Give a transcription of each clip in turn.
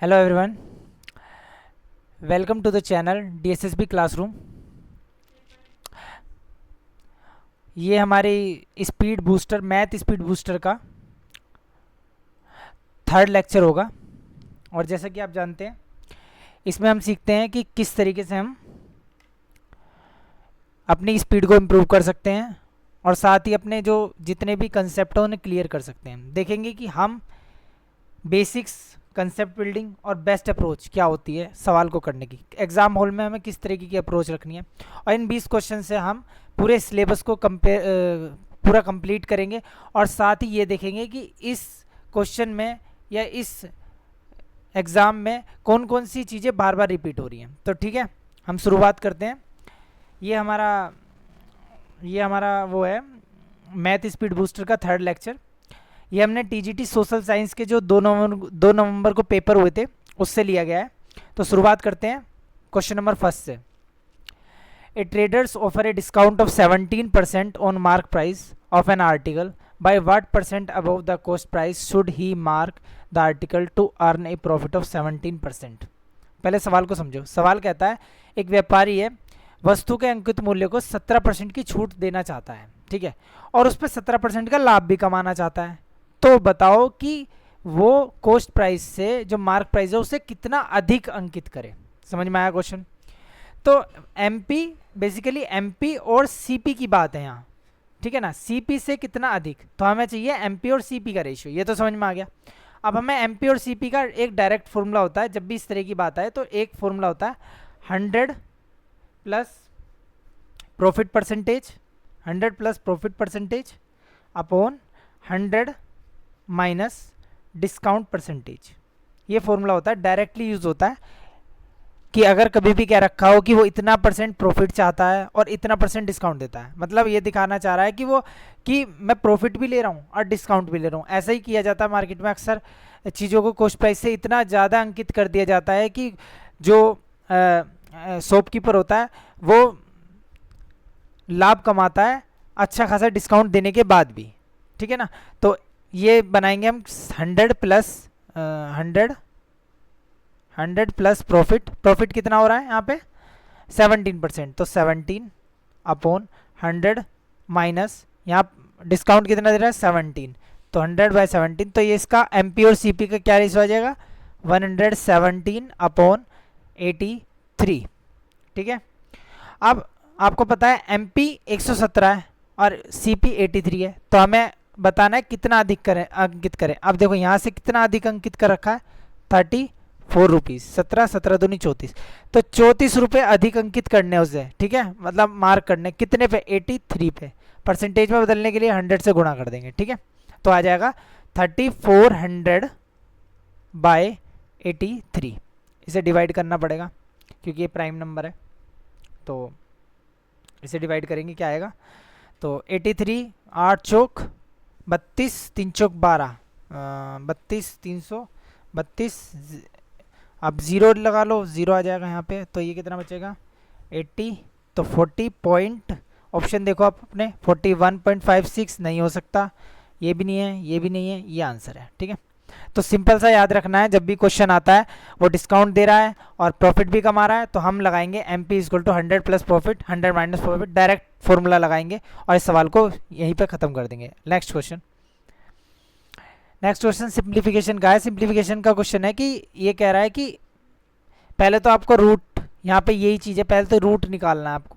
Hello everyone, welcome to the channel DSSB classroom. ये हमारी speed booster math speed booster का third lecture होगा। और जैसा कि आप जानते हैं, इसमें हम सीखते हैं कि किस तरीके से हम अपनी स्पीड को इम्प्रूव कर सकते हैं और साथ ही अपने जो जितने भी कंसेप्ट हैं उन्हें क्लियर कर सकते हैं। देखेंगे कि हम बेसिक्स, कंसेप्ट बिल्डिंग और बेस्ट अप्रोच क्या होती है सवाल को करने की, एग्जाम हॉल में हमें किस तरीके की अप्रोच रखनी है। और इन 20 क्वेश्चन से हम पूरे सिलेबस को पूरा कंप्लीट करेंगे और साथ ही ये देखेंगे कि इस क्वेश्चन में या इस एग्ज़ाम में कौन कौन सी चीज़ें बार बार रिपीट हो रही हैं। तो ठीक है, हम शुरुआत करते हैं। ये हमारा वो है मैथ स्पीड बूस्टर का थर्ड लेक्चर। ये हमने TGT सोशल साइंस के जो 2 नवंबर को पेपर हुए थे उससे लिया गया है। तो शुरुआत करते हैं क्वेश्चन नंबर फर्स्ट से। A traders offer a discount of 17% on mark price of an article by what percent above the cost price should he mark the article to earn a profit of 17%। पहले सवाल को समझो। सवाल कहता है, एक व्यापारी है, वस्तु के अंकित मूल्य को 17% की छूट देना चाहता है, ठीक है, और उस पर 17% का लाभ भी कमाना चाहता है। तो बताओ कि वो कॉस्ट प्राइस से जो मार्क प्राइस है उसे कितना अधिक अंकित करे। समझ में आया क्वेश्चन? तो एमपी, बेसिकली एमपी और सीपी की बात है यहाँ, ठीक है ना। सीपी से कितना अधिक, तो हमें चाहिए एमपी और सीपी का रेशियो। ये तो समझ में आ गया। अब हमें एमपी और सीपी का एक डायरेक्ट फॉर्मूला होता है जब भी इस तरह की बात आए। तो एक फॉर्मूला होता है 100 plus profit percentage, 100 plus profit percentage upon 100 minus discount percentage. ये फॉर्मूला होता है, डायरेक्टली यूज होता है कि अगर कभी भी क्या रखा हो कि वो इतना % प्रॉफिट चाहता है और इतना % डिस्काउंट देता है, मतलब ये दिखाना चाह रहा है कि मैं प्रॉफिट भी ले रहा हूँ और डिस्काउंट भी ले रहा हूँ। ऐसा ही किया जाता है मार्केट में। अक्सर चीज़ों को कॉस्ट प्राइस से इतना ज़्यादा अंकित कर दिया जाता है कि जो शॉपकीपर होता है वो लाभ कमाता है अच्छा खासा डिस्काउंट देने के बाद भी, ठीक है ना। तो ये बनाएंगे हम 100 प्लस प्रॉफिट कितना हो रहा है यहाँ पे 17%। तो 17 अपॉन 100 माइनस यहाँ डिस्काउंट कितना दे रहा है 17, तो 100/17। तो ये इसका एमपी और सीपी का क्या रेशियो आ जाएगा 117 अपॉन 83, ठीक है। अब आपको पता है एमपी 117 है और सीपी 83 है, तो हमें बताना है कितना अधिक अंकित करें। अब देखो यहाँ से कितना अधिक अंकित कर रखा है 34 रुपीज़, 17 दूनी 34, तो 34 रुपये अधिक अंकित करने उसे, ठीक है, मतलब मार्क करने कितने पे 83 पे। परसेंटेज में बदलने के लिए 100 से गुणा कर देंगे, ठीक है। तो आ जाएगा 3400/83। इसे डिवाइड करना पड़ेगा क्योंकि ये प्राइम नंबर है, तो इसे डिवाइड करेंगे, क्या आएगा। तो 83 8 चौक 32 3 चौक 12, 32 332। अब ज़ीरो लगा लो, ज़ीरो आ जाएगा यहाँ पे। तो ये कितना बचेगा 80, तो 40 पॉइंट, ऑप्शन देखो आप अपने 41.56 नहीं हो सकता, ये भी नहीं है, ये भी नहीं है, ये आंसर है, ठीक है। तो सिंपल सा याद रखना है, जब भी क्वेश्चन आता है वो डिस्काउंट दे रहा है और प्रॉफिट भी कमा रहा है, तो हम लगाएंगे MP equal to 100 plus profit 100 minus profit, direct formula लगाएंगे और इस सवाल को यहीं पे ख़त्म कर देंगे। नेक्स्ट क्वेश्चन सिंप्लीफिकेशन का है। सिंप्लीफिकेशन का क्वेश्चन है कि ये कह रहा है कि पहले तो आपको रूट, यहाँ पे यही चीज़ है, पहले तो रूट निकालना है आपको।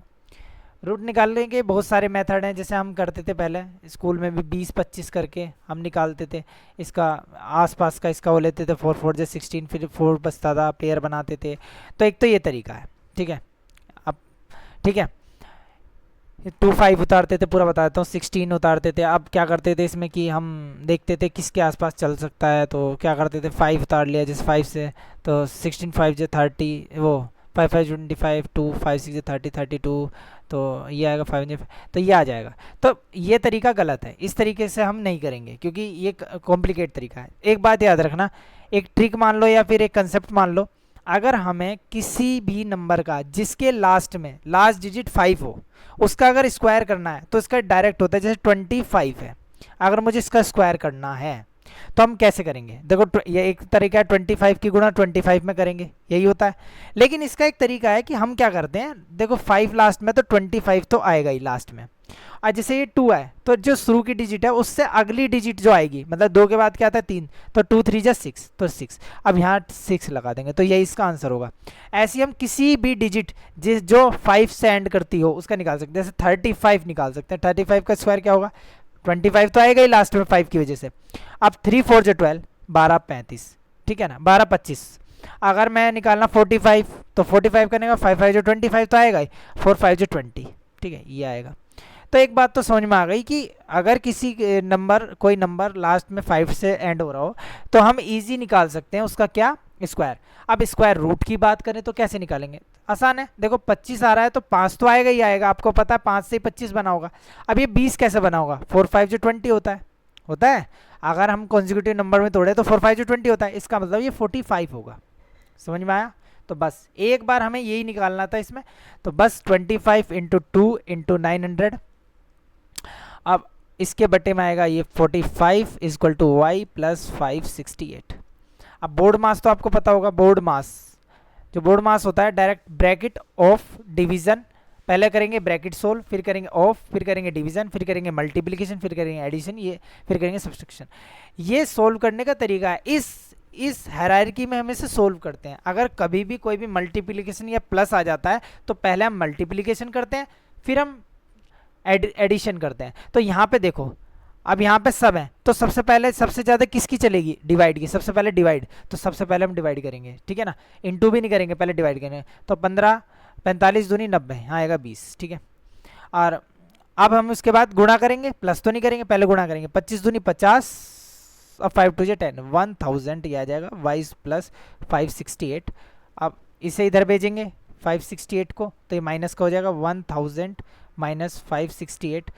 रूट निकालने के बहुत सारे मेथड हैं, जैसे हम करते थे पहले स्कूल में भी 20-25 करके हम निकालते थे। इसका आसपास का इसका वो लेते थे 4×4=16, फिर 4 बचता था, पेयर बनाते थे। तो एक तो ये तरीका है, ठीक है। अब ठीक है, 2 5 उतारते थे, पूरा बता देता हूँ, 16 उतारते थे। अब क्या करते थे इसमें कि हम देखते थे किसके आसपास चल सकता है, तो क्या करते थे 5 उतार लिया, जैसे 5 से तो 16 5 30, वो 5×5 = 25, 2 5 6 32, तो ये आएगा 5, तो ये आ जाएगा। तो ये तरीका गलत है, इस तरीके से हम नहीं करेंगे क्योंकि ये कॉम्प्लिकेट तरीका है। एक बात याद रखना, एक ट्रिक मान लो या फिर एक कंसेप्ट मान लो, अगर हमें किसी भी नंबर का जिसके लास्ट डिजिट 5 हो उसका अगर स्क्वायर करना है तो इसका डायरेक्ट होता है। जैसे 25 है, अगर मुझे इसका स्क्वायर करना है तो हम कैसे करेंगे, देखो ये एक तरीका है 25 की गुणा 25 में करेंगे, यही होता है। लेकिन इसका एक तरीका है कि हम क्या करते हैं, देखो 5 लास्ट में तो 25 तो आएगा ही लास्ट में, और जैसे ये 2 है तो जो शुरू की डिजिट है उससे अगली डिजिट जो आएगी, मतलब 2 के बाद क्या आता है 3, तो 2 3 जा 6, तो 6, अब यहाँ 6 लगा देंगे, तो यही इसका आंसर होगा। ऐसे ही हम किसी भी डिजिट जो 5 से एंड करती हो उसका निकाल सकते हैं, जैसे 35 निकाल सकते हैं, 35 का स्क्वायर क्या होगा, 25 तो आएगा ही लास्ट में 5 की वजह से। अब 3 4 जो 12, 12 35, ठीक है ना, 12 25। अगर मैं निकालना 45 तो 45 करने का 5 5 जो 25 तो आएगा ही, 4 5 जो 20, ठीक है, ये आएगा। तो एक बात तो समझ में आ गई कि अगर किसी नंबर कोई नंबर लास्ट में 5 से एंड हो रहा हो तो हम इजी निकाल सकते हैं उसका क्या, स्क्वायर। अब स्क्वायर रूट की बात करें तो कैसे निकालेंगे, आसान है, देखो 25 आ रहा है तो 5 तो आएगा ही आएगा, आपको पता है 5 से ही 25 बना होगा। अब ये 20 कैसे बना होगा, 4 5 जो 20 होता है। अगर हम कॉन्जिक्यूटिव नंबर में तोड़े तो 4 5 जो 20 होता है, इसका मतलब ये 45 होगा। समझ में आया, तो बस एक बार हमें यही निकालना था इसमें, तो बस 25 इंटू 2 इंटू 900, अब इसके बटे में आएगा ये 45 इक्वल टू वाई प्लस 568। अब बोर्ड मास तो आपको पता होगा, बोर्ड मास जो बोर्ड मास होता है डायरेक्ट ब्रैकेट ऑफ डिवीजन, पहले करेंगे ब्रैकेट सोल्व, फिर करेंगे ऑफ, फिर करेंगे डिवीजन, फिर करेंगे मल्टीप्लिकेशन, फिर करेंगे एडिशन, ये फिर करेंगे सब्सट्रैक्शन। ये सोल्व करने का तरीका है, इस हायरार्की में हम इसे सोल्व करते हैं। अगर कभी भी कोई भी मल्टीप्लिकेशन या प्लस आ जाता है तो पहले हम मल्टीप्लिकेशन करते हैं, फिर हम एडिशन करते हैं। तो यहाँ पे देखो, अब यहाँ पे सब है तो सबसे पहले सबसे ज़्यादा किसकी चलेगी, डिवाइड की, सबसे पहले डिवाइड, तो सबसे पहले हम डिवाइड करेंगे, ठीक है ना, इंटू भी नहीं करेंगे, पहले डिवाइड करेंगे। तो 15 45 दूनी 90, यहाँ आएगा 20, ठीक है। और अब हम उसके बाद गुणा करेंगे, प्लस तो नहीं करेंगे, पहले गुणा करेंगे, 25 दूनी 50 और 5 2 10, 1000 ये आ जाएगा, 22 प्लस 568। अब इसे इधर भेजेंगे 568 को, तो ये माइनस का हो जाएगा 1000 माइनस 568,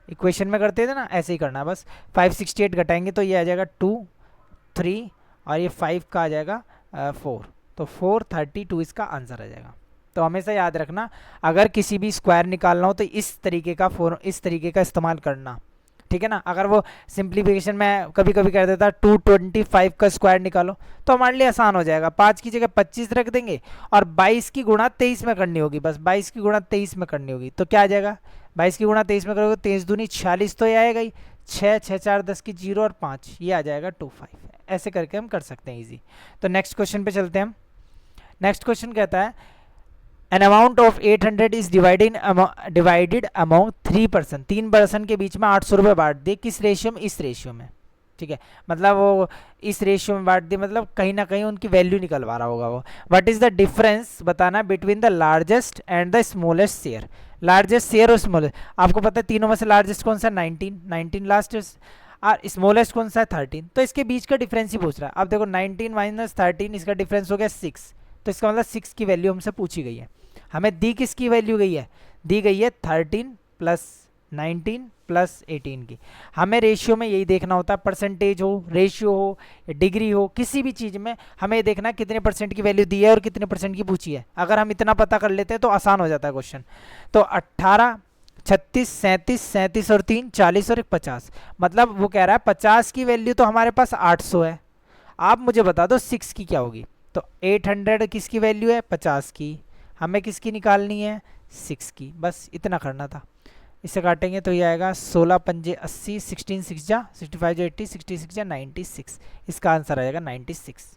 इक्वेशन में करते थे ना, ऐसे ही करना है बस। 568 घटाएंगे तो ये आ जाएगा 2 3 और ये 5 का आ जाएगा 4, तो 432 इसका आंसर आ जाएगा। तो हमेशा याद रखना, अगर किसी भी स्क्वायर निकालना हो तो इस तरीके का इस्तेमाल करना, ठीक है ना। अगर वो सिंप्लीफिकेशन में कभी कभी कर देता 225 का स्क्वायर निकालो तो हमारे लिए आसान हो जाएगा, 5 की जगह 25 रख देंगे और 22 की गुणा 23 में करनी होगी, बस 22 की गुणा 23 में करनी होगी, तो क्या आ जाएगा, 22 की गुणा 23 में करोगे 23 दूनी 46 तो ये आएगा ही, 6 6 4 10 की 0 और 5 ये आ जाएगा 25। ऐसे करके हम कर सकते हैं इजी। तो नेक्स्ट क्वेश्चन पे चलते हैं हम। नेक्स्ट क्वेश्चन कहता है N amount of 800 is divided among 3 person के बीच में 800 रुपये बांट दिए, किस रेशियो में, इस रेशियो में, ठीक है। मतलब वो इस रेशियो में बांट दिए, मतलब कहीं ना कहीं उनकी वैल्यू निकलवा रहा होगा वो। व्हाट इज द डिफरेंस बताना between the largest and the smallest share, largest share और स्मॉलेस्ट। आपको पता है तीनों में से लार्जेस्ट कौन सा, 19 लार्जेस्ट, और स्मॉलेस्ट कौन सा है 13, तो इसके बीच का डिफरेंस ही पूछ रहा है। अब देखो 19 माइनस 13 इसका डिफरेंस हो गया 6, तो इसका मतलब 6 की वैल्यू हमसे पूछी गई है। हमें दी किसकी वैल्यू गई है, दी गई है 13 प्लस 19 प्लस 18 की। हमें रेशियो में यही देखना होता है, परसेंटेज हो, रेशियो हो, डिग्री हो, किसी भी चीज़ में हमें देखना कितने परसेंट की वैल्यू दी है और कितने परसेंट की पूछी है। अगर हम इतना पता कर लेते हैं तो आसान हो जाता है क्वेश्चन। तो 18 36 37 और 3 40 और 1 50, मतलब वो कह रहा है 50 की वैल्यू तो हमारे पास 800 है, आप मुझे बता दो 6 की क्या होगी। तो 800 किसकी वैल्यू है, 50 की, हमें किसकी निकालनी है, 6 की, बस इतना करना था। इसे काटेंगे तो ये आएगा 16 पंजे 80, 16 6 जा 65 जा 80, 66 जा 96, इसका आंसर आएगा 96।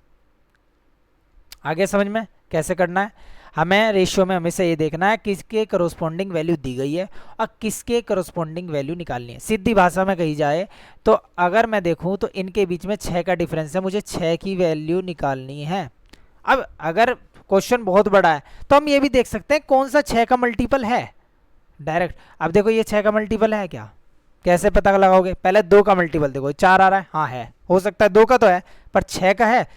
आगे समझ में कैसे करना है, हमें रेशियो में हमेशा ये देखना है किसके करस्पॉन्डिंग वैल्यू दी गई है और किसके करस्पॉन्डिंग वैल्यू निकालनी है। सीधी भाषा में कही जाए तो अगर मैं देखूं तो इनके बीच में 6 का डिफरेंस है, मुझे 6 की वैल्यू निकालनी है। अब अगर क्वेश्चन बहुत बड़ा है तो हम ये भी देख सकते हैं कौन सा 6 का मल्टीपल है डायरेक्ट। अब देखो ये 6 का मल्टीपल है क्या, कैसे पता लगाओगे, पहले 2 का मल्टीपल देखो, 4 आ रहा है, हाँ है, हो सकता है 2 का तो है पर 6 का है।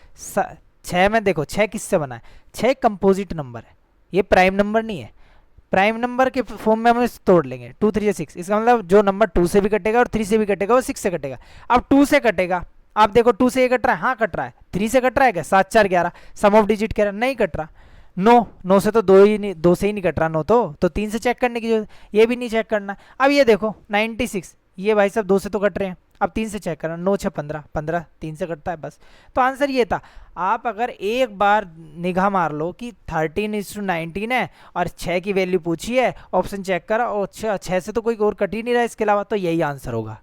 6 में देखो 6 किससे बना है, 6 कंपोजिट नंबर है, ये प्राइम नंबर नहीं है। प्राइम नंबर के फॉर्म में हम इसे तोड़ लेंगे, 2 3 6, इसका मतलब जो नंबर 2 से भी कटेगा और 3 से भी कटेगा वो 6 से कटेगा। अब 2 से कटेगा, आप देखो 2 से ये कट रहा है, हाँ कट रहा है, 3 से कट रहा है क्या, 7 4 11, सम ऑफ डिजिट कह रहा है, नहीं कट रहा। 9 से तो 2 से ही नहीं कट रहा, 9 तो 3 से चेक करने की जरूरत, ये भी नहीं चेक करना। अब ये देखो 96, ये भाई साहब 2 से तो कट रहे हैं, अब 3 से चेक करना, 9 6 15, 15 3 से कटता है बस। तो आंसर ये था। आप अगर एक बार निगाह मार लो कि 13:19 है और 6 की वैल्यू पूछी है, ऑप्शन चेक करा और 6 से तो कोई और कट ही नहीं रहा इसके अलावा, तो यही आंसर होगा।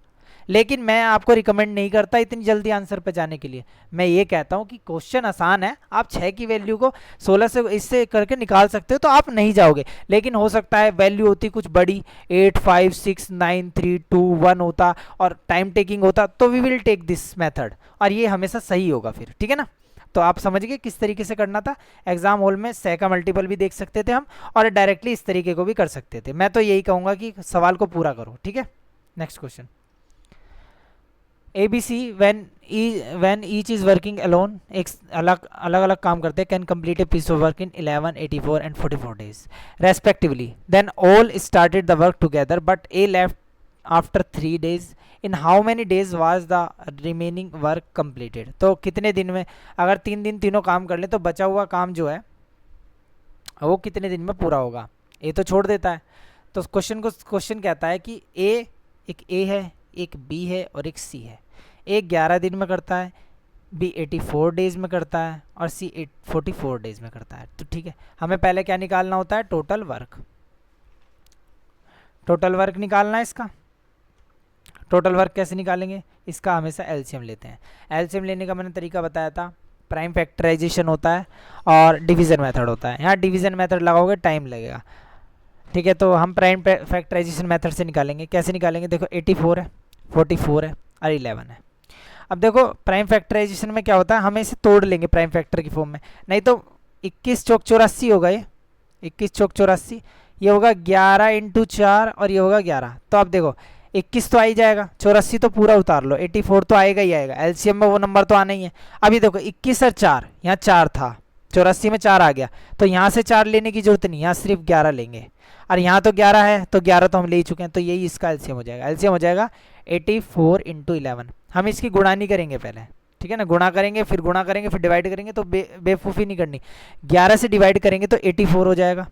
लेकिन मैं आपको रिकमेंड नहीं करता इतनी जल्दी आंसर पे जाने के लिए। मैं ये कहता हूँ कि क्वेश्चन आसान है, आप 6 की वैल्यू को 16 से इससे करके निकाल सकते हो तो आप नहीं जाओगे। लेकिन हो सकता है वैल्यू होती कुछ बड़ी, 8 5 6 9 3 2 1 होता और टाइम टेकिंग होता, तो we will take this method, और ये हमेशा सही होगा फिर, ठीक है ना। तो आप समझ गए किस तरीके से करना था। एग्जाम हॉल में 6 का मल्टीपल भी देख सकते थे हम, और डायरेक्टली इस तरीके को भी कर सकते थे। मैं तो यही कहूँगा कि सवाल को पूरा करो, ठीक है। Next question, ABC when each is working alone, एक अलग अलग काम करते हैं, can complete a piece of work in 11, 84 and 44 days respectively. Then all started the work together, but A left after 3 days. In how many days was the remaining work completed? तो कितने दिन में, अगर 3 दिन तीनों काम कर ले तो बचा हुआ काम जो है वो कितने दिन में पूरा होगा। ए तो छोड़ देता है, तो क्वेश्चन कहता है कि एक ए है, एक बी है और एक सी है। ए 11 दिन में करता है, बी 84 डेज में करता है और सी 44 डेज में करता है। तो ठीक है, हमें पहले क्या निकालना होता है, टोटल वर्क। टोटल वर्क निकालना है इसका। टोटल वर्क कैसे निकालेंगे, इसका हमेशा एलसीएम लेते हैं। एलसीएम लेने का मैंने तरीका बताया था, प्राइम फैक्टराइजेशन होता है और डिवीज़न मेथड होता है। यहाँ डिवीज़न मेथड लगाओगे टाइम लगेगा, ठीक है। तो हम प्राइम फैक्टराइजेशन मेथड से निकालेंगे। कैसे निकालेंगे, देखो 84 है, 44 है और 11 है। अब देखो प्राइम फैक्टराइजेशन में क्या होता है, हमें इसे तोड़ लेंगे प्राइम फैक्टर की फॉर्म में, नहीं तो 21 चौक 84 होगा, ये 21 चौक 84, ये होगा 11 × 4 और ये होगा 11। तो अब देखो 21 तो आ ही जाएगा, 84 तो पूरा उतार लो, 84 तो आएगा ही आएगा, एलसीएम में वो नंबर तो आना ही है। अभी देखो 21 और 4, यहाँ 4 था, 84 में 4 आ गया, तो यहाँ से 4 लेने की जरूरत नहीं, यहाँ सिर्फ 11 लेंगे। और यहाँ तो 11 है, तो 11 तो हम ले ही चुके हैं, तो यही इसका एलसीएम हो जाएगा। एलसीएम हो जाएगा 84 × 11। हम इसकी गुणा नहीं करेंगे पहले, ठीक है ना, गुणा करेंगे फिर गुणा करेंगे फिर डिवाइड करेंगे, तो बेवकूफ़ी नहीं करनी। 11 से डिवाइड करेंगे तो 84 हो जाएगा,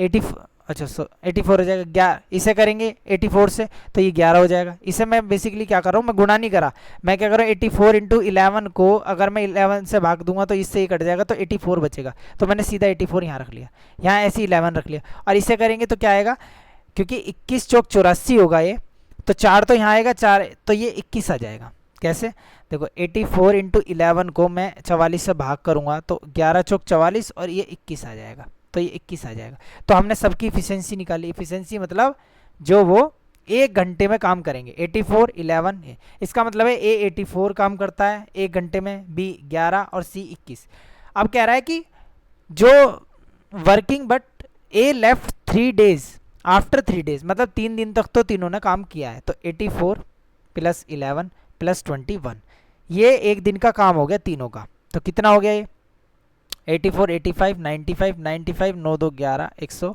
84 हो जाएगा। इसे करेंगे 84 से तो ये 11 हो जाएगा। इसे मैं बेसिकली क्या कर रहा हूँ, मैं गुणा नहीं करा, मैं क्या कर रहा हूँ 84 × 11 को अगर मैं 11 से भाग दूंगा तो इससे ही कट जाएगा, तो 84 बचेगा। तो मैंने सीधा 84 यहाँ रख लिया, यहाँ ऐसे 11 रख लिया, और इसे करेंगे तो क्या आएगा, क्योंकि 21 चौक 84 होगा ये, तो 4 तो यहाँ आएगा, 4 तो ये 21 आ जाएगा। कैसे, देखो 84 × 11 को मैं 44 से भाग करूँगा तो 11 चौक 44 और ये 21 आ जाएगा, तो ये 21 आ जाएगा। तो हमने सबकी इफिशिएंसी निकाली। इफिशिएंसी मतलब जो वो 1 घंटे में काम करेंगे, 84 11 है, इसका मतलब है ए 84 काम करता है 1 घंटे में, बी 11 और सी 21। अब कह रहा है कि जो working but A left 3 days after 3 days, मतलब 3 दिन तक तो तीनों ने काम किया है, तो 84 + 11 + 21, ये 1 दिन का काम हो गया तीनों का। तो कितना हो गया ये, 84 85 95 95 9 2 11 100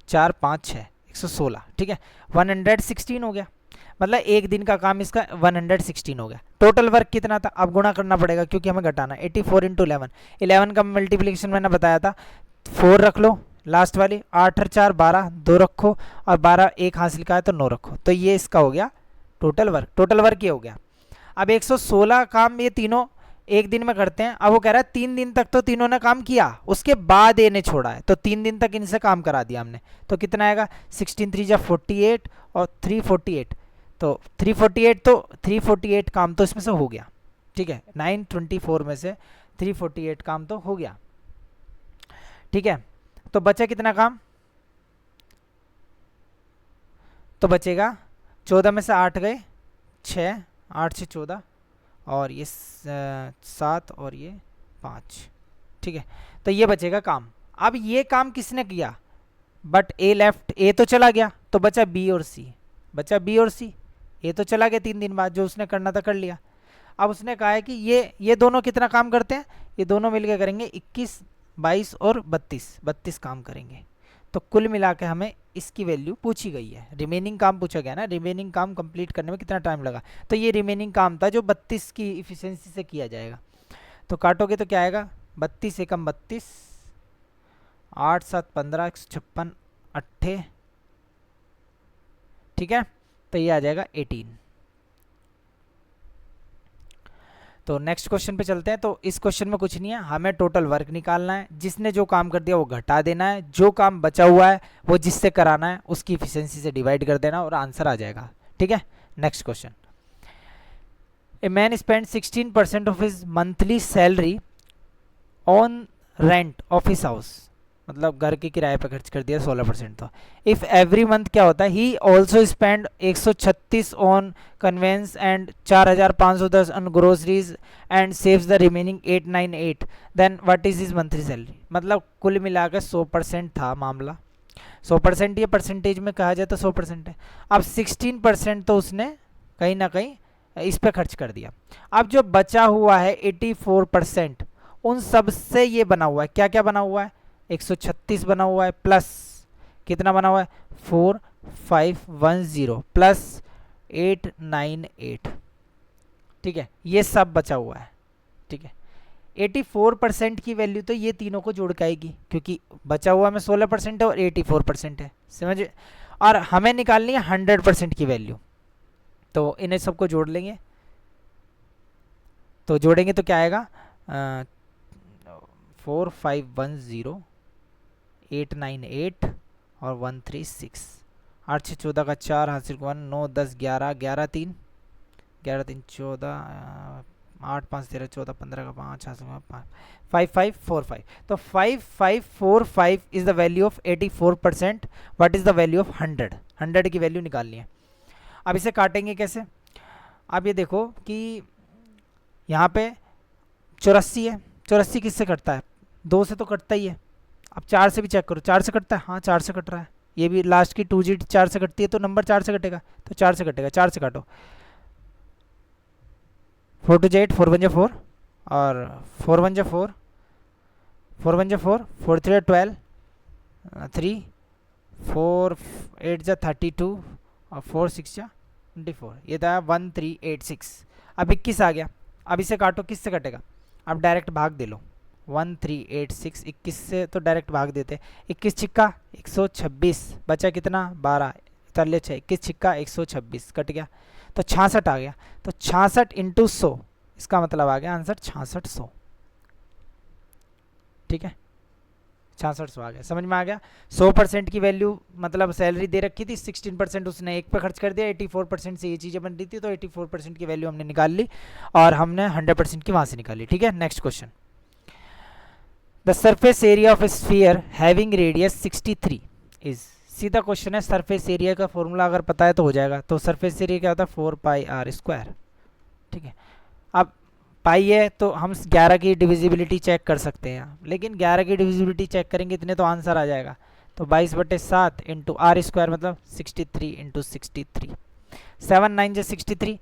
4 5 6 116, ठीक है, 116 हो गया। मतलब 1 दिन का काम इसका 116 हो गया। टोटल वर्क कितना था, अब गुणा करना पड़ेगा क्योंकि हमें घटाना। 84 × 11, 11 का मल्टीप्लिकेशन मैंने बताया था, 4 रख लो लास्ट वाली, 8 और 4 12, 2 रखो और 12 1 हासिल का है तो 9 रखो, तो ये इसका हो गया टोटल वर्क। टोटल वर्क ये हो गया। अब 116 काम ये तीनों 1 दिन में करते हैं। अब वो कह रहा है 3 दिन तक तो तीनों ने काम किया, उसके बाद ये ने छोड़ा है, तो 3 दिन तक इनसे काम करा दिया हमने, तो कितना आएगा, 16 3 × 48 और 348, तो 348 काम तो इसमें से हो गया, ठीक है, 924 में से 348 काम तो हो गया, ठीक है। तो बचा कितना काम, तो बचेगा 14 में से 8 गए 6, 8 से 14 और ये 7 और ये 5, ठीक है। तो ये बचेगा काम। अब ये काम किसने किया, बट ए लेफ्ट, ए तो चला गया, तो बचा बी और सी, ए तो चला गया 3 दिन बाद, जो उसने करना था कर लिया। अब उसने कहा है कि ये दोनों कितना काम करते हैं, ये दोनों मिलकर करेंगे 21 22 और 32 काम करेंगे। तो कुल मिला के हमें इसकी वैल्यू पूछी गई है, रिमेनिंग काम पूछा गया ना, रिमेनिंग काम कंप्लीट करने में कितना टाइम लगा, तो ये रिमेनिंग काम था जो 32 की इफिशिएंसी से किया जाएगा। तो काटोगे तो क्या आएगा, 32 एकम 32, 8 7 15 156 8, ठीक है, तो ये आ जाएगा 18। तो नेक्स्ट क्वेश्चन पे चलते हैं। तो इस क्वेश्चन में कुछ नहीं है, हमें टोटल वर्क निकालना है, जिसने जो काम कर दिया वो घटा देना है, जो काम बचा हुआ है वो जिससे कराना है उसकी इफिशियंसी से डिवाइड कर देना और आंसर आ जाएगा। ठीक है, next question. A man spend 16% of his monthly salary on rent of his house, मतलब घर के किराए पर खर्च कर दिया 16%। तो इफ़ एवरी मंथ क्या होता है, he also spend 136 on conveyance and 4510 on groceries and saves the remaining 898, then what is his monthly salary. मतलब कुल मिलाकर 100% था मामला। 100% ये परसेंटेज में कहा जाए तो 100% है। अब 16% तो उसने कहीं ना कहीं इस पे खर्च कर दिया। अब जो बचा हुआ है 84%, उन सब से ये बना हुआ है, क्या क्या बना हुआ है, 136 बना हुआ है, प्लस कितना बना हुआ है 4510 प्लस 898। ठीक है, ये सब बचा हुआ है। ठीक है, 84% की वैल्यू तो ये तीनों को जोड़ के आएगी, क्योंकि बचा हुआ में 16% है और 84% है, समझे। और हमें निकालनी है 100% की वैल्यू, तो इन्हें सबको जोड़ लेंगे। तो जोड़ेंगे तो क्या आएगा, 4510 898 और 136, 8 6 14 का 4, हासिल 1 9 10 11 11 3 11 3 14 8 5 13 14 15 का 5 हासिल 5545। तो 5545 is the value of 84%। What is the value of 100? 100 की वैल्यू निकालनी है। अब इसे काटेंगे कैसे? आप ये देखो कि यहाँ पे 84 है, 84 किससे कटता है, 2 से तो कटता ही है। अब 4 से भी चेक करो, 4 से कटता है, हाँ 4 से कट रहा है। ये भी लास्ट की 2 डिजिट 4 से कटती है, तो नंबर 4 से कटेगा, तो 4 से कटेगा, 4 से काटो। 4 2 8, 4 1 4 और 4 1 4, 4 1 4, 4 3 12, 3 4 8 32 और 4 6 24, ये था 1386। अब 21 आ गया। अब इसे काटो, किस से कटेगा, अब डायरेक्ट भाग दे लो। 1386 21 से तो डायरेक्ट भाग देते, 21 छिक्का 126, बचा कितना 12, तले 6, 21 छिक्का 126 कट गया, तो 66 आ गया। तो 66 इंटू 100, इसका मतलब आ गया आंसर 6600। ठीक है, 6600 आ गया, समझ में आ गया। 100% की वैल्यू मतलब सैलरी दे रखी थी, 16% उसने एक पे खर्च कर दिया, 84% से ये चीज़ें बन रही थी, तो 84% की वैल्यू हमने निकाल ली और हमने 100% की वहाँ से निकाली। ठीक है, next question. The surface area of A sphere having radius 63 is, सीधा क्वेश्चन है। सरफेस एरिया का फॉर्मूला अगर पता है तो हो जाएगा। तो सरफेस एरिया क्या होता है, 4πr²। ठीक है, अब पाई है तो हम 11 की डिविजिबिलिटी चेक कर सकते हैं, लेकिन 11 की डिविजिबिलिटी चेक करेंगे इतने तो आंसर आ जाएगा। तो 22/7 इंटू r² मतलब 63 इंटू 63, 7 9 जो 63।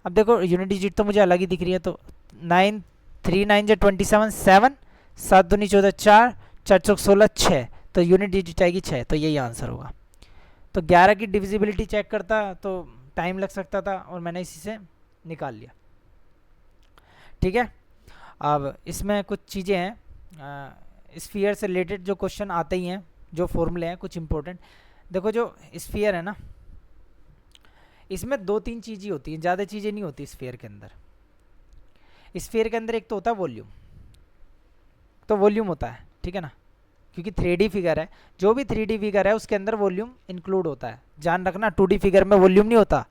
अब देखो यूनिट डिजिट तो मुझे अलग ही दिख रही है, तो 9 3 9 जो 27, 7 7 दूनी 14 4 4 चौक 16 6, तो यूनिट डिजिट आएगी 6, तो यही आंसर होगा। तो 11 की डिविजिबिलिटी चेक करता तो टाइम लग सकता था और मैंने इसी से निकाल लिया। ठीक है, अब इसमें कुछ चीज़ें हैं स्फीयर से रिलेटेड जो क्वेश्चन आते ही हैं, जो फॉर्मूले हैं कुछ इंपॉर्टेंट। देखो जो स्फीयर है ना, इसमें 2-3 चीज़ें होती हैं, ज़्यादा चीज़ें नहीं होती स्फीयर के अंदर। स्फीयर के अंदर एक तो होता है वॉल्यूम, तो वॉल्यूम होता है, ठीक है ना, क्योंकि 3D फिगर है, जो भी 3D फिगर है उसके अंदर वॉल्यूम इंक्लूड होता है। ध्यान रखना 2D फिगर में वॉल्यूम नहीं होता,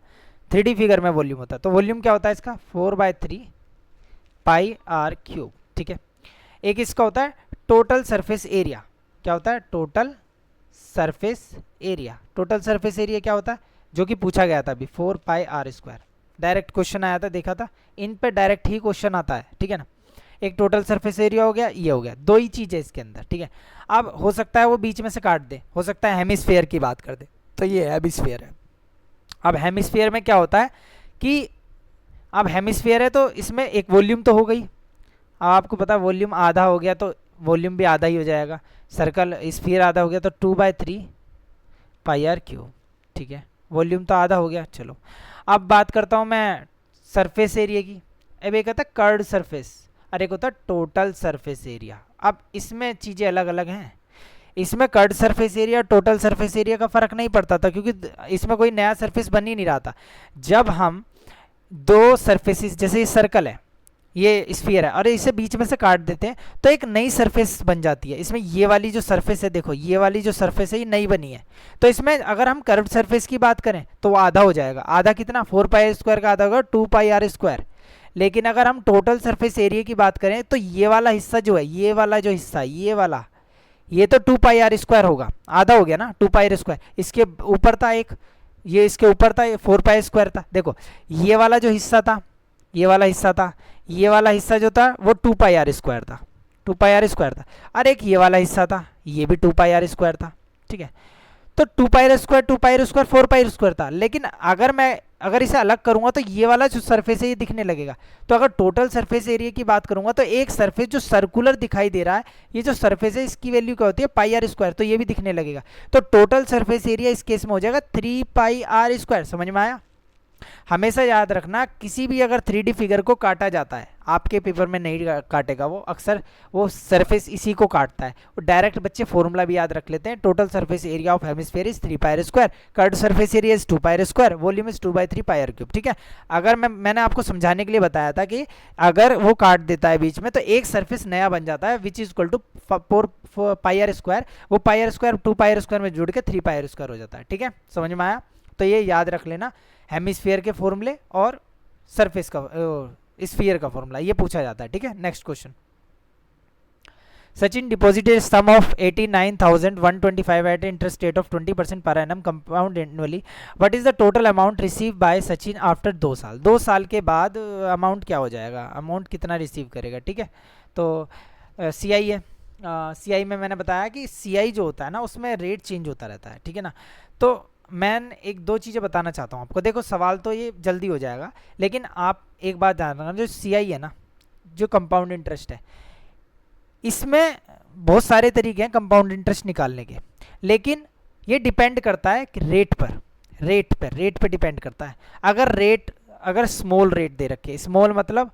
3D फिगर में वॉल्यूम होता है। तो वॉल्यूम क्या होता है इसका, 4/3πr³। ठीक है, एक इसका होता है टोटल सरफेस एरिया। क्या होता है, total surface area. Total surface area क्या होता है, जो कि पूछा गया था अभी, 4πr²। डायरेक्ट क्वेश्चन आया था, देखा था, इन पे डायरेक्ट ही क्वेश्चन आता है। ठीक है ना, एक टोटल सरफेस एरिया हो गया, ये हो गया, 2 ही चीज़ है इसके अंदर। ठीक है, अब हो सकता है वो बीच में से काट दे, हो सकता है हेमिस्फीयर की बात कर दे, तो ये हेमिस्फीयर है। अब हेमिस्फीयर में क्या होता है कि अब हेमिस्फीयर है तो इसमें एक वॉल्यूम तो हो गई। अब आपको पता है वॉल्यूम आधा हो गया तो वॉल्यूम भी आधा ही हो जाएगा। सर्कल स्फीयर आधा हो गया तो 2/3πr³। ठीक है, वॉल्यूम तो आधा हो गया। चलो अब बात करता हूँ मैं सरफेस एरिया की। अब एक होता है कर्व्ड सरफेस और एक होता है टोटल सरफेस एरिया। अब इसमें चीज़ें अलग अलग हैं। इसमें curved surface area total surface area का फर्क नहीं पड़ता था, क्योंकि इसमें कोई नया सरफेस बन ही नहीं रहा था। जब हम दो सरफेसेस, जैसे ये सर्कल है, ये स्फीयर है, और इसे बीच में से काट देते हैं तो एक नई सरफेस बन जाती है। इसमें ये वाली जो सरफेस है, देखो ये वाली जो सरफेस है ये नई बनी है। तो इसमें अगर हम कर्व्ड सरफेस की बात करें तो वो आधा हो जाएगा। आधा कितना, 4πr² का आधा होगा 2πr²। लेकिन अगर हम टोटल सरफेस एरिया की बात करें तो ये वाला हिस्सा जो है, ये वाला जो हिस्सा, ये वाला, ये तो 2πr² होगा, आधा हो गया ना 2πr²। इसके ऊपर था एक, ये इसके ऊपर था 4π² था। देखो ये वाला जो हिस्सा था, ये वाला हिस्सा था, ये वाला हिस्सा जो था वो 2πr² था, 2πr² था। और एक ये वाला हिस्सा था, ये भी 2πr² था। ठीक है, तो 2πr², 2πr², 4πr² था। लेकिन अगर इसे अलग करूंगा तो ये वाला जो सरफेस है ये दिखने लगेगा। तो अगर टोटल सरफेस एरिया की बात करूंगा तो एक सरफेस जो सर्कुलर दिखाई दे रहा है, ये जो सरफेस है इसकी वैल्यू क्या होती है, πr², तो ये भी दिखने लगेगा। तो टोटल सरफेस एरिया इस केस में हो जाएगा 3πr²। समझ में आया? हमेशा याद रखना, किसी भी अगर 3D फिगर को काटा जाता है, आपके पेपर में नहीं काटेगा वो, अक्सर वो सरफेस इसी को काटता है। वो डायरेक्ट बच्चे फॉर्मूला भी याद रख लेते हैं, total surface area of hemisphere is 3πr², curved surface area is 2πr², volume is 2/3πr³। ठीक है, अगर मैंने आपको समझाने के लिए बताया था कि अगर वो काट देता है बीच में तो एक सरफेस नया बन जाता है, which is equal to 4πr²। वो πr² 2πr² में जुड़ के 3πr² हो जाता है। ठीक है, समझ में आया? तो ये याद रख लेना, हेमिस्फीयर के फॉर्मूले और सरफेस का स्फीयर का फॉर्मूला ये पूछा जाता है। ठीक है, next question. Sachin deposited sum of 89,125 at interest rate of 20% per annum compound annually. What is the total amount receive by Sachin after 2 साल। 2 साल के बाद अमाउंट क्या हो जाएगा, अमाउंट कितना रिसीव करेगा। ठीक है, तो CI है, CI में मैंने बताया कि CI जो होता है ना उसमें रेट चेंज होता रहता है। ठीक है ना, तो मैं एक दो चीज़ें बताना चाहता हूँ आपको। देखो सवाल तो ये जल्दी हो जाएगा, लेकिन आप एक बात ध्यान रखना, जो CI है ना, जो कंपाउंड इंटरेस्ट है, इसमें बहुत सारे तरीके हैं कंपाउंड इंटरेस्ट निकालने के, लेकिन ये डिपेंड करता है कि रेट पे डिपेंड करता है। अगर स्मॉल रेट दे रखे, स्मॉल मतलब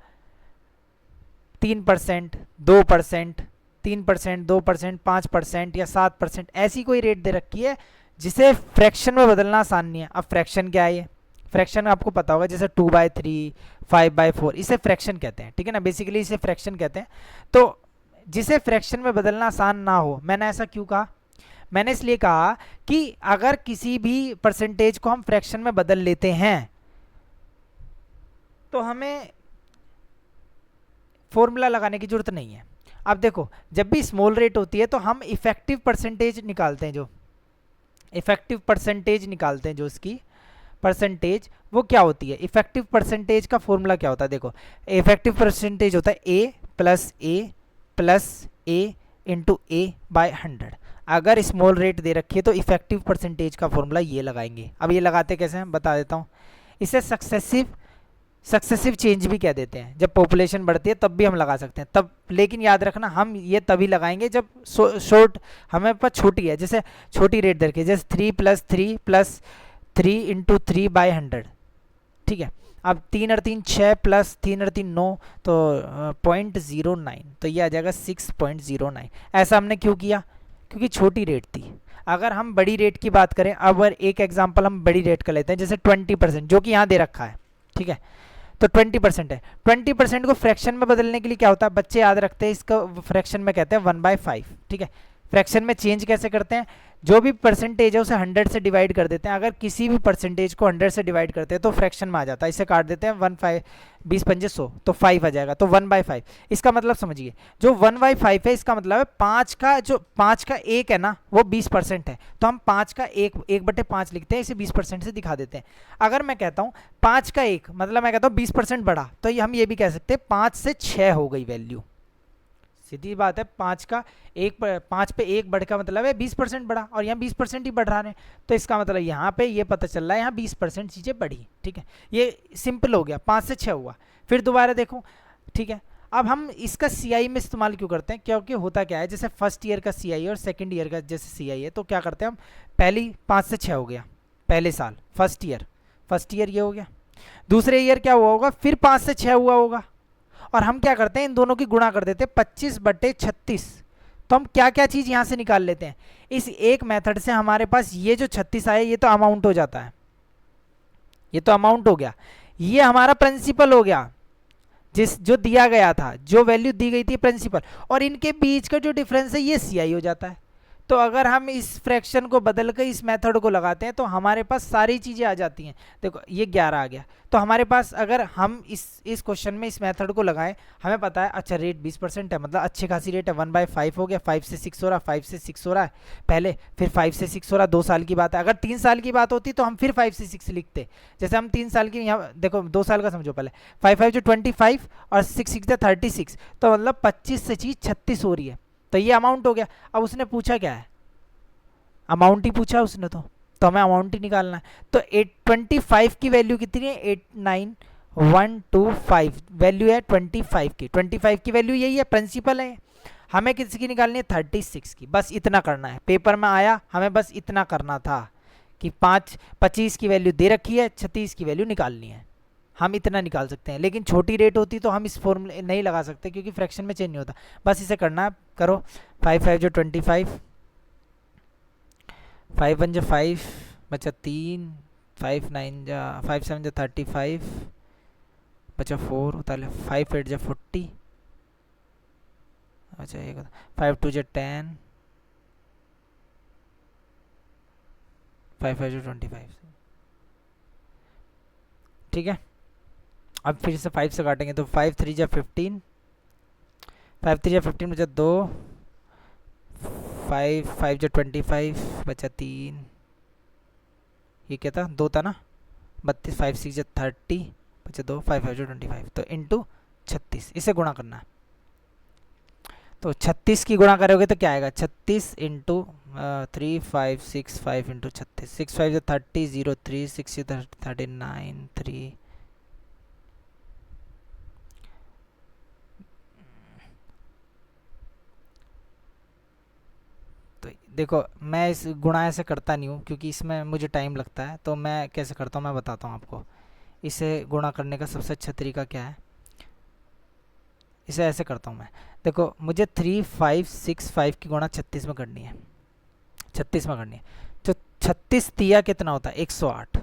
3%, 2%, 3%, 2%, 5% या 7%, ऐसी कोई रेट दे रखी है जिसे फ्रैक्शन में बदलना आसान नहीं है। अब फ्रैक्शन क्या है, ये फ्रैक्शन आपको पता होगा, जैसे 2/3, 5/4, इसे फ्रैक्शन कहते हैं। ठीक है ना, बेसिकली इसे फ्रैक्शन कहते हैं। तो जिसे फ्रैक्शन में बदलना आसान ना हो, मैंने ऐसा क्यों कहा, मैंने इसलिए कहा कि अगर किसी भी परसेंटेज को हम फ्रैक्शन में बदल लेते हैं तो हमें फॉर्मूला लगाने की जरूरत नहीं है। अब देखो, जब भी स्मॉल रेट होती है तो हम इफेक्टिव परसेंटेज निकालते हैं, जो इफेक्टिव परसेंटेज निकालते हैं, जो इसकी परसेंटेज वो क्या होती है। इफेक्टिव परसेंटेज का फॉर्मूला क्या होता है, देखो इफेक्टिव परसेंटेज होता है A plus A into A/100। अगर स्मॉल रेट दे रखी है तो इफेक्टिव परसेंटेज का फॉर्मूला ये लगाएंगे। अब ये लगाते कैसे हैं बता देता हूँ। इसे सक्सेसिव चेंज भी कह देते हैं। जब पॉपुलेशन बढ़ती है तब भी हम लगा सकते हैं, तब, लेकिन याद रखना हम ये तभी लगाएंगे जब शॉर्ट हमें पास छोटी है, जैसे छोटी रेट दे रखी है, जैसे 3+3 इंटू 3/100। ठीक है, अब 3 और 3 6 प्लस 3 और 3 9, तो 0.09, तो ये आ जाएगा 6.09। ऐसा हमने क्यों किया, क्योंकि छोटी रेट थी। अगर हम बड़ी रेट की बात करें, अब एक एग्जांपल हम बड़ी रेट का लेते हैं, जैसे 20%, जो कि यहाँ दे रखा है। ठीक है, तो 20% है। 20% को फ्रैक्शन में बदलने के लिए क्या होता है, बच्चे याद रखते हैं, इसका फ्रैक्शन में कहते हैं 1/5। ठीक है, फ्रैक्शन में चेंज कैसे करते हैं, जो भी परसेंटेज है उसे 100 से डिवाइड कर देते हैं। अगर किसी भी परसेंटेज को 100 से डिवाइड करते हैं तो फ्रैक्शन में आ जाता है, इसे काट देते हैं 1/5, 20×5 तो 5 आ जाएगा, तो 1/5। इसका मतलब समझिए, जो 1/5 है इसका मतलब है 5 का 1 है ना, वो 20% है, तो हम 5 का 1/5 लिखते हैं, इसे 20% से दिखा देते हैं। अगर मैं कहता हूँ 5 का 1, मतलब मैं कहता हूँ 20% बढ़ा, तो हम ये भी कह सकते हैं 5 से 6 हो गई वैल्यू। सीधी बात है, 5 पे 1 बढ़ का मतलब है 20% बढ़ा, और यहाँ 20% ही बढ़ रहा है, तो इसका मतलब यहाँ पे ये पता चल रहा है यहाँ 20% चीज़ें बढ़ी। ठीक है, ये सिंपल हो गया, 5 से 6 हुआ। फिर दोबारा देखो, ठीक है, अब हम इसका CI में इस्तेमाल क्यों करते हैं, क्योंकि होता क्या है, जैसे फर्स्ट ईयर का CI और सेकेंड ईयर का जैसे CI है, तो क्या करते हैं हम, पहली 5 से 6 हो गया पहले साल, फर्स्ट ईयर ये हो गया, दूसरे ईयर क्या हुआ होगा, फिर 5 से 6 हुआ होगा, और हम क्या करते हैं इन दोनों की गुणा कर देते हैं, 25/36, तो हम क्या क्या चीज़ यहाँ से निकाल लेते हैं। इस एक मेथड से हमारे पास ये जो 36 आया ये तो अमाउंट हो जाता है, ये तो अमाउंट हो गया, ये हमारा प्रिंसिपल हो गया, जिस जो दिया गया था, जो वैल्यू दी गई थी प्रिंसिपल, और इनके बीच का जो डिफरेंस है ये सी आई हो जाता है। तो अगर हम इस फ्रैक्शन को बदल कर इस मेथड को लगाते हैं तो हमारे पास सारी चीज़ें आ जाती हैं। देखो ये 11 आ गया, तो हमारे पास अगर हम इस क्वेश्चन में इस मेथड को लगाएं, हमें पता है अच्छा रेट 20% है, मतलब अच्छी खासी रेट है, 1/5 हो गया, 5 से 6 हो रहा, 5 से 6 हो रहा है पहले, फिर 5 से 6 हो रहा, 2 साल की बात है। अगर 3 साल की बात होती तो हम फिर 5 से 6 लिखते, जैसे हम 3 साल की, यहाँ देखो 2 साल का समझो पहले, 5 5 जो 25 और 6 6 36, तो मतलब 25 से चीज़ 36 हो रही है, तो ये अमाउंट हो गया। अब उसने पूछा क्या है, अमाउंट ही पूछा उसने, तो हमें अमाउंट ही निकालना है। तो 825 की वैल्यू कितनी है, 89125 वैल्यू है 25 की, 25 की वैल्यू यही है, प्रिंसिपल है। हमें किसकी निकालनी है, 36 की, बस इतना करना है। पेपर में आया, हमें बस इतना करना था कि 25 की वैल्यू दे रखी है, 36 की वैल्यू निकालनी है, हम इतना निकाल सकते हैं। लेकिन छोटी रेट होती तो हम इस फॉर्मूले नहीं लगा सकते, क्योंकि फ्रैक्शन में चेंज नहीं होता। बस इसे करना है, करो। 5 5 जो 25, 5 1 जो 5 बचा 3, 5 9 जा 5 7 जो 35 बचा 4 उतार ले, 5 8 जो 40, अच्छा ये 5 2 जो 10, 5 5 जो 25, ठीक है। अब फिर से 5 से काटेंगे तो 5 3 जो 15, 5 3 जो 15 बचा 2, 5 5 जो 25 बचा 3, ये क्या था, 2 था ना, 32, 5 6 जो 30 बचा 2, 5 5 जो 25, तो इंटू 36, इसे गुणा करना है। तो 36 की गुणा करोगे तो क्या आएगा, 36 इंटू 3 5 6 5 इंटू 36, 6 5 जो 30, 0 3 6 39 3, तो देखो मैं इस गुणा ऐसे करता नहीं हूँ, क्योंकि इसमें मुझे टाइम लगता है। तो मैं कैसे करता हूँ मैं बताता हूँ आपको। इसे गुणा करने का सबसे अच्छा तरीका क्या है, इसे ऐसे करता हूँ मैं। देखो मुझे 3 5 6 5 की गुणा 36 में करनी है, 36 में करनी है। तो 36 तिया कितना होता है, 108,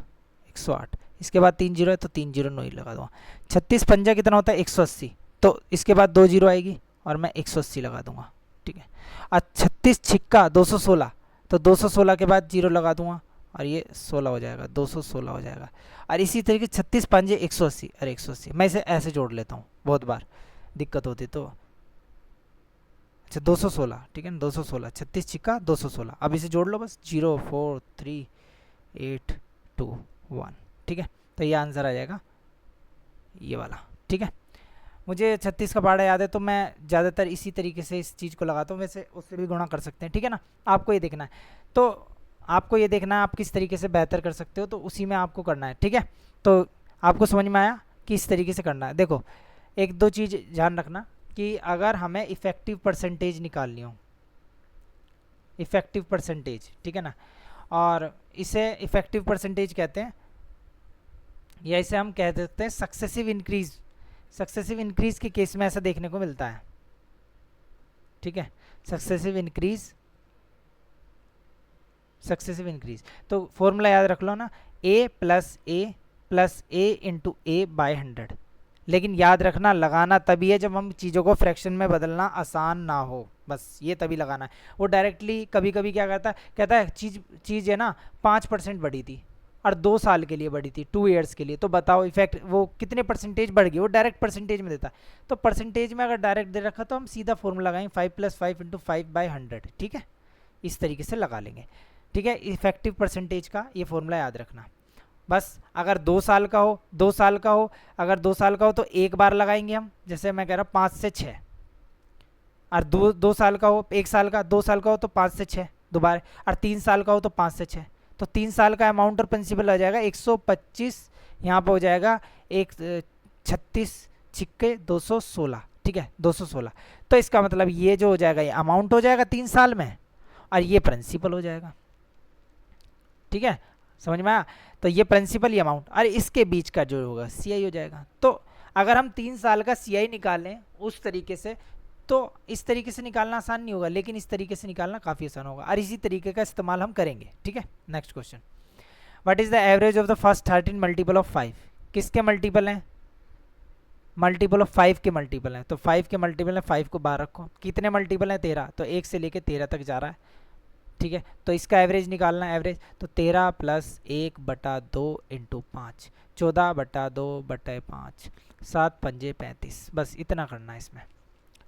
108। इसके बाद 3 जीरो है तो 3 जीरो 9 ही लगा दूंगा। 36 पंजा कितना होता है, 180, तो इसके बाद 2 जीरो आएगी और मैं 180 लगा दूंगा, ठीक है। और 36 छिक्का 216, तो 216 के बाद जीरो लगा दूंगा और ये 16 हो जाएगा, 216 हो जाएगा। और इसी तरीके 36 पंजे 180, अरे 180, मैं इसे ऐसे जोड़ लेता हूँ, बहुत बार दिक्कत होती तो। अच्छा 216, ठीक है ना, 216, 36 छिक्का 216। अब इसे जोड़ लो बस, 0 4 3 8 2 1, ठीक है। तो ये आंसर आ जाएगा ये वाला, ठीक है। मुझे 36 का पहाड़ा याद है, तो मैं ज़्यादातर इसी तरीके से इस चीज़ को लगाता हूँ। वैसे उससे भी गुणा कर सकते हैं, ठीक है ना। आपको ये देखना है, तो आपको ये देखना है आप किस तरीके से बेहतर कर सकते हो, तो उसी में आपको करना है, ठीक है। तो आपको समझ में आया कि इस तरीके से करना है। देखो एक दो चीज़ ध्यान रखना कि अगर हमें इफ़ेक्टिव परसेंटेज निकालनी हो, इफ़ेक्टिव परसेंटेज, ठीक है ना, और इसे इफ़ेक्टिव परसेंटेज कहते हैं, या इसे हम कह देते हैं सक्सेसिव इंक्रीज। सक्सेसिव इंक्रीज के केस में ऐसा देखने को मिलता है, ठीक है, सक्सेसिव इंक्रीज, सक्सेसिव इंक्रीज। तो फॉर्मूला याद रख लो ना, a plus A into A by 100। लेकिन याद रखना लगाना तभी है जब हम चीज़ों को फ्रैक्शन में बदलना आसान ना हो, बस ये तभी लगाना है। वो डायरेक्टली कभी कभी क्या करता है, कहता है चीज़ है ना 5% बढ़ी थी और 2 साल के लिए बढ़ी थी, 2 ईयर्स के लिए, तो बताओ इफेक्ट वो कितने परसेंटेज बढ़ गई। वो डायरेक्ट परसेंटेज में देता है, तो परसेंटेज में अगर डायरेक्ट दे रखा तो हम सीधा फॉर्मूला लगाएंगे 5 + 5 × 5/100, ठीक है, इस तरीके से लगा लेंगे, ठीक है। इफेक्टिव परसेंटेज का ये फॉर्मूला याद रखना। बस अगर 2 साल का हो, 2 साल का हो, अगर 2 साल का हो तो एक बार लगाएंगे हम, जैसे मैं कह रहा हूँ 5 से 6। और 2 साल का हो, 1 साल का, 2 साल का हो तो 5 से 6 दोबारा, और 3 साल का हो तो 5 से 6। तो 3 साल का अमाउंट और प्रिंसिपल आ जाएगा 125, यहाँ पर हो जाएगा 36 छिक्के 216, ठीक है 216। तो इसका मतलब ये जो हो जाएगा ये अमाउंट हो जाएगा 3 साल में, और ये प्रिंसिपल हो जाएगा, ठीक है, समझ में आया। तो ये प्रिंसिपल ये अमाउंट, और इसके बीच का जो होगा सीआई हो जाएगा। तो अगर हम 3 साल का सीआई निकालें उस तरीके से, तो इस तरीके से निकालना आसान नहीं होगा, लेकिन इस तरीके से निकालना काफ़ी आसान होगा, और इसी तरीके का इस्तेमाल हम करेंगे। ठीक है, next question, what is the average of the first 13 multiple of 5? किसके मल्टीपल हैं? मल्टीपल ऑफ 5 के मल्टीपल हैं, तो 5 के मल्टीपल है, 5 को बाहर रखो। कितने मल्टीपल हैं? 13, तो 1 से लेके 13 तक जा रहा है। ठीक है, तो इसका एवरेज निकालना है, एवरेज तो 13 प्लस 1/2 इंटू 5, 14/2/5, 7 पंजे 35, बस इतना करना है इसमें।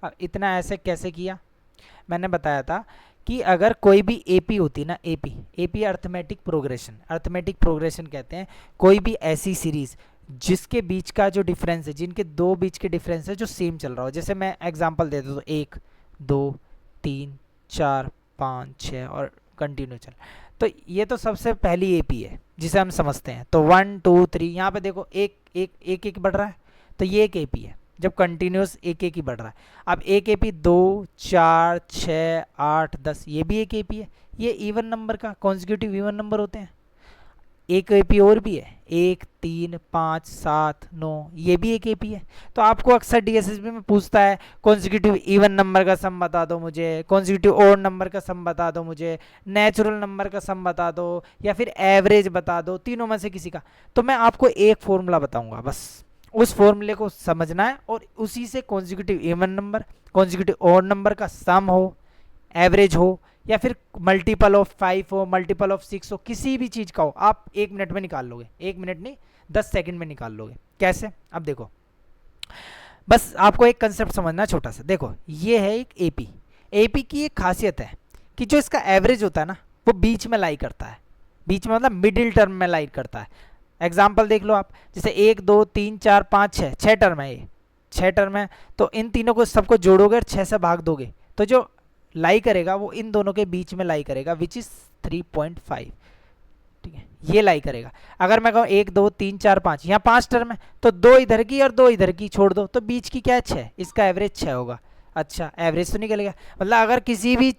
अब इतना ऐसे कैसे किया? मैंने बताया था कि अगर कोई भी एपी होती ना, एपी अर्थमेटिक प्रोग्रेशन कहते हैं, कोई भी ऐसी सीरीज जिसके बीच का जो डिफरेंस है, जिनके दो बीच के डिफरेंस है जो सेम चल रहा हो, जैसे मैं एग्जांपल दे दूँ तो 1 2 3 4 5 6 और कंटिन्यू चल, तो ये तो सबसे पहली एपी है जिसे हम समझते हैं। तो 1 2 3 यहाँ पे देखो एक एक एक एक बढ़ रहा है, तो ये एक एपी है जब कंटिन्यूस एक एक ही बढ़ रहा है। अब एक एपी 2 4 6 8 10 ये भी एक एपी है, ये इवन नंबर का कॉन्जिक्यूटिव इवन नंबर होते हैं। एक एपी और भी है 1 3 5 7 9, ये भी एक एपी है। तो आपको अक्सर डीएसएसबी में पूछता है कॉन्जिक्यूटिव इवन नंबर का सम बता दो मुझे, कॉन्जिक्यूटिव ओड नंबर का सम बता दो मुझे, नेचुरल नंबर का सम बता दो, या फिर एवरेज बता दो, तीनों में से किसी का। तो मैं आपको एक फॉर्मूला बताऊंगा, बस उस फॉर्मूले को समझना है और उसी से consecutive even number, consecutive odd number का सम हो, एवरेज हो, या फिर मल्टीपल ऑफ 5 हो, मल्टीपल ऑफ 6 हो, किसी भी चीज़ का हो, आप 1 मिनट में निकाल लोगे। 1 मिनट नहीं, 10 सेकंड में निकाल लोगे। कैसे? अब देखो, बस आपको एक कंसेप्ट समझना छोटा सा। देखो, ये है एक एपी की एक खासियत है कि जो इसका एवरेज होता है ना, वो बीच में लाई करता है, बीच में मतलब मिडिल टर्म में लाई करता है। एग्जाम्पल देख लो आप, जैसे 1 2 3 4 5 6, 6 टर्म है, ये 6 टर्म है, तो इन तीनों को सबको जोड़ोगे और 6 से भाग दोगे, तो जो लाई करेगा वो इन दोनों के बीच में लाई करेगा, विच इज 3.5। ठीक है, ये लाई करेगा। अगर मैं कहूँ 1 2 3 4 5, यहाँ 5 टर्म है, तो 2 इधर की और 2 इधर की छोड़ दो, तो बीच की क्या है? 6, इसका एवरेज 6 होगा। अच्छा, एवरेज तो निकल गया। मतलब अगर किसी भी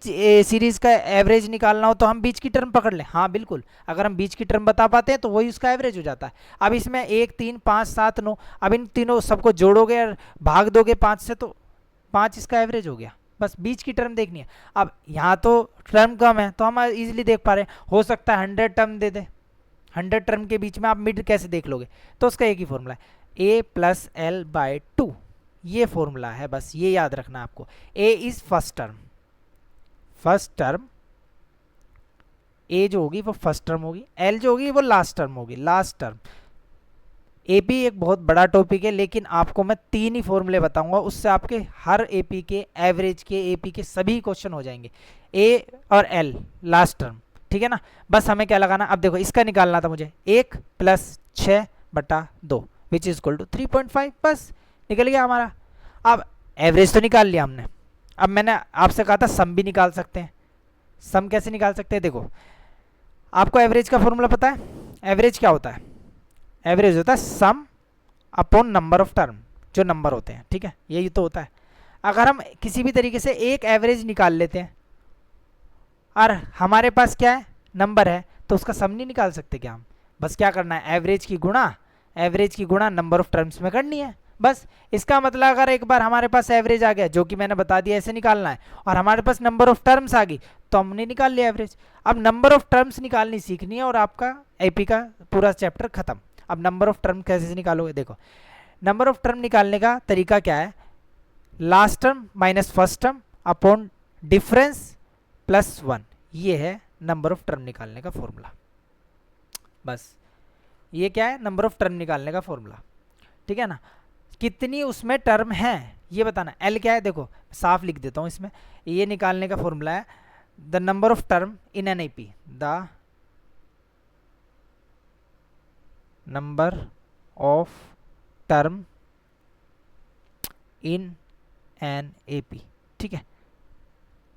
सीरीज का एवरेज निकालना हो तो हम बीच की टर्म पकड़ लें। हाँ बिल्कुल, अगर हम बीच की टर्म बता पाते हैं तो वही उसका एवरेज हो जाता है। अब इसमें 1 3 5 7 9, अब इन तीनों सबको जोड़ोगे और भाग दोगे 5 से, तो 5 इसका एवरेज हो गया। बस बीच की टर्म देखनी है। अब यहाँ तो टर्म कम है तो हम इजीली देख पा रहे हैं, हो सकता है 100 टर्म दे दे, 100 टर्म के बीच में आप मिड कैसे देख लोगे? तो उसका एक ही फॉर्मूला है, a+l/2, ये फॉर्मूला है, बस ये याद रखना आपको। a is first term, a जो होगी वो फर्स्ट टर्म होगी, l जो होगी वो लास्ट टर्म होगी, लास्ट टर्म। एपी एक बहुत बड़ा टॉपिक है, लेकिन आपको मैं 3 ही फॉर्मूले बताऊंगा, उससे आपके हर एपी के, एवरेज के, एपी के सभी क्वेश्चन हो जाएंगे। ए और एल लास्ट टर्म, ठीक है ना? बस हमें क्या लगाना, अब देखो इसका निकालना था मुझे, 1 + 6/2 विच इज इक्वल टू 3.5, बस निकल गया हमारा। अब एवरेज तो निकाल लिया हमने, अब मैंने आपसे कहा था सम भी निकाल सकते हैं। सम कैसे निकाल सकते हैं? देखो, आपको एवरेज का फॉर्मूला पता है? एवरेज क्या होता है? एवरेज होता है सम अपॉन नंबर ऑफ टर्म, जो नंबर होते हैं, ठीक है, यही तो होता है। अगर हम किसी भी तरीके से एक एवरेज निकाल लेते हैं और हमारे पास क्या है? नंबर है, तो उसका सम नहीं निकाल सकते क्या हम? बस क्या करना है, एवरेज की गुणा नंबर ऑफ टर्म्स में करनी है, बस। इसका मतलब अगर एक बार हमारे पास एवरेज आ गया, जो कि मैंने बता दिया ऐसे निकालना है, और हमारे पास नंबर ऑफ टर्म्स आ गई, तो हमने निकाल लिया एवरेज। अब नंबर ऑफ टर्म्स निकालनी सीखनी है और आपका एपी का पूरा चैप्टर खत्म। अब नंबर ऑफ टर्म कैसे निकालोगे? देखो, नंबर ऑफ टर्म निकालने का तरीका क्या है? Last term minus first term upon difference plus 1, ये है नंबर ऑफ टर्म निकालने का फॉर्मूला। बस ये क्या है? नंबर ऑफ टर्म निकालने का फॉर्मूला, ठीक है ना? कितनी उसमें टर्म है ये बताना। एल क्या है? देखो साफ लिख देता हूँ इसमें, ये निकालने का फॉर्मूला है the number of term in an AP, the number of term in an AP, ठीक है?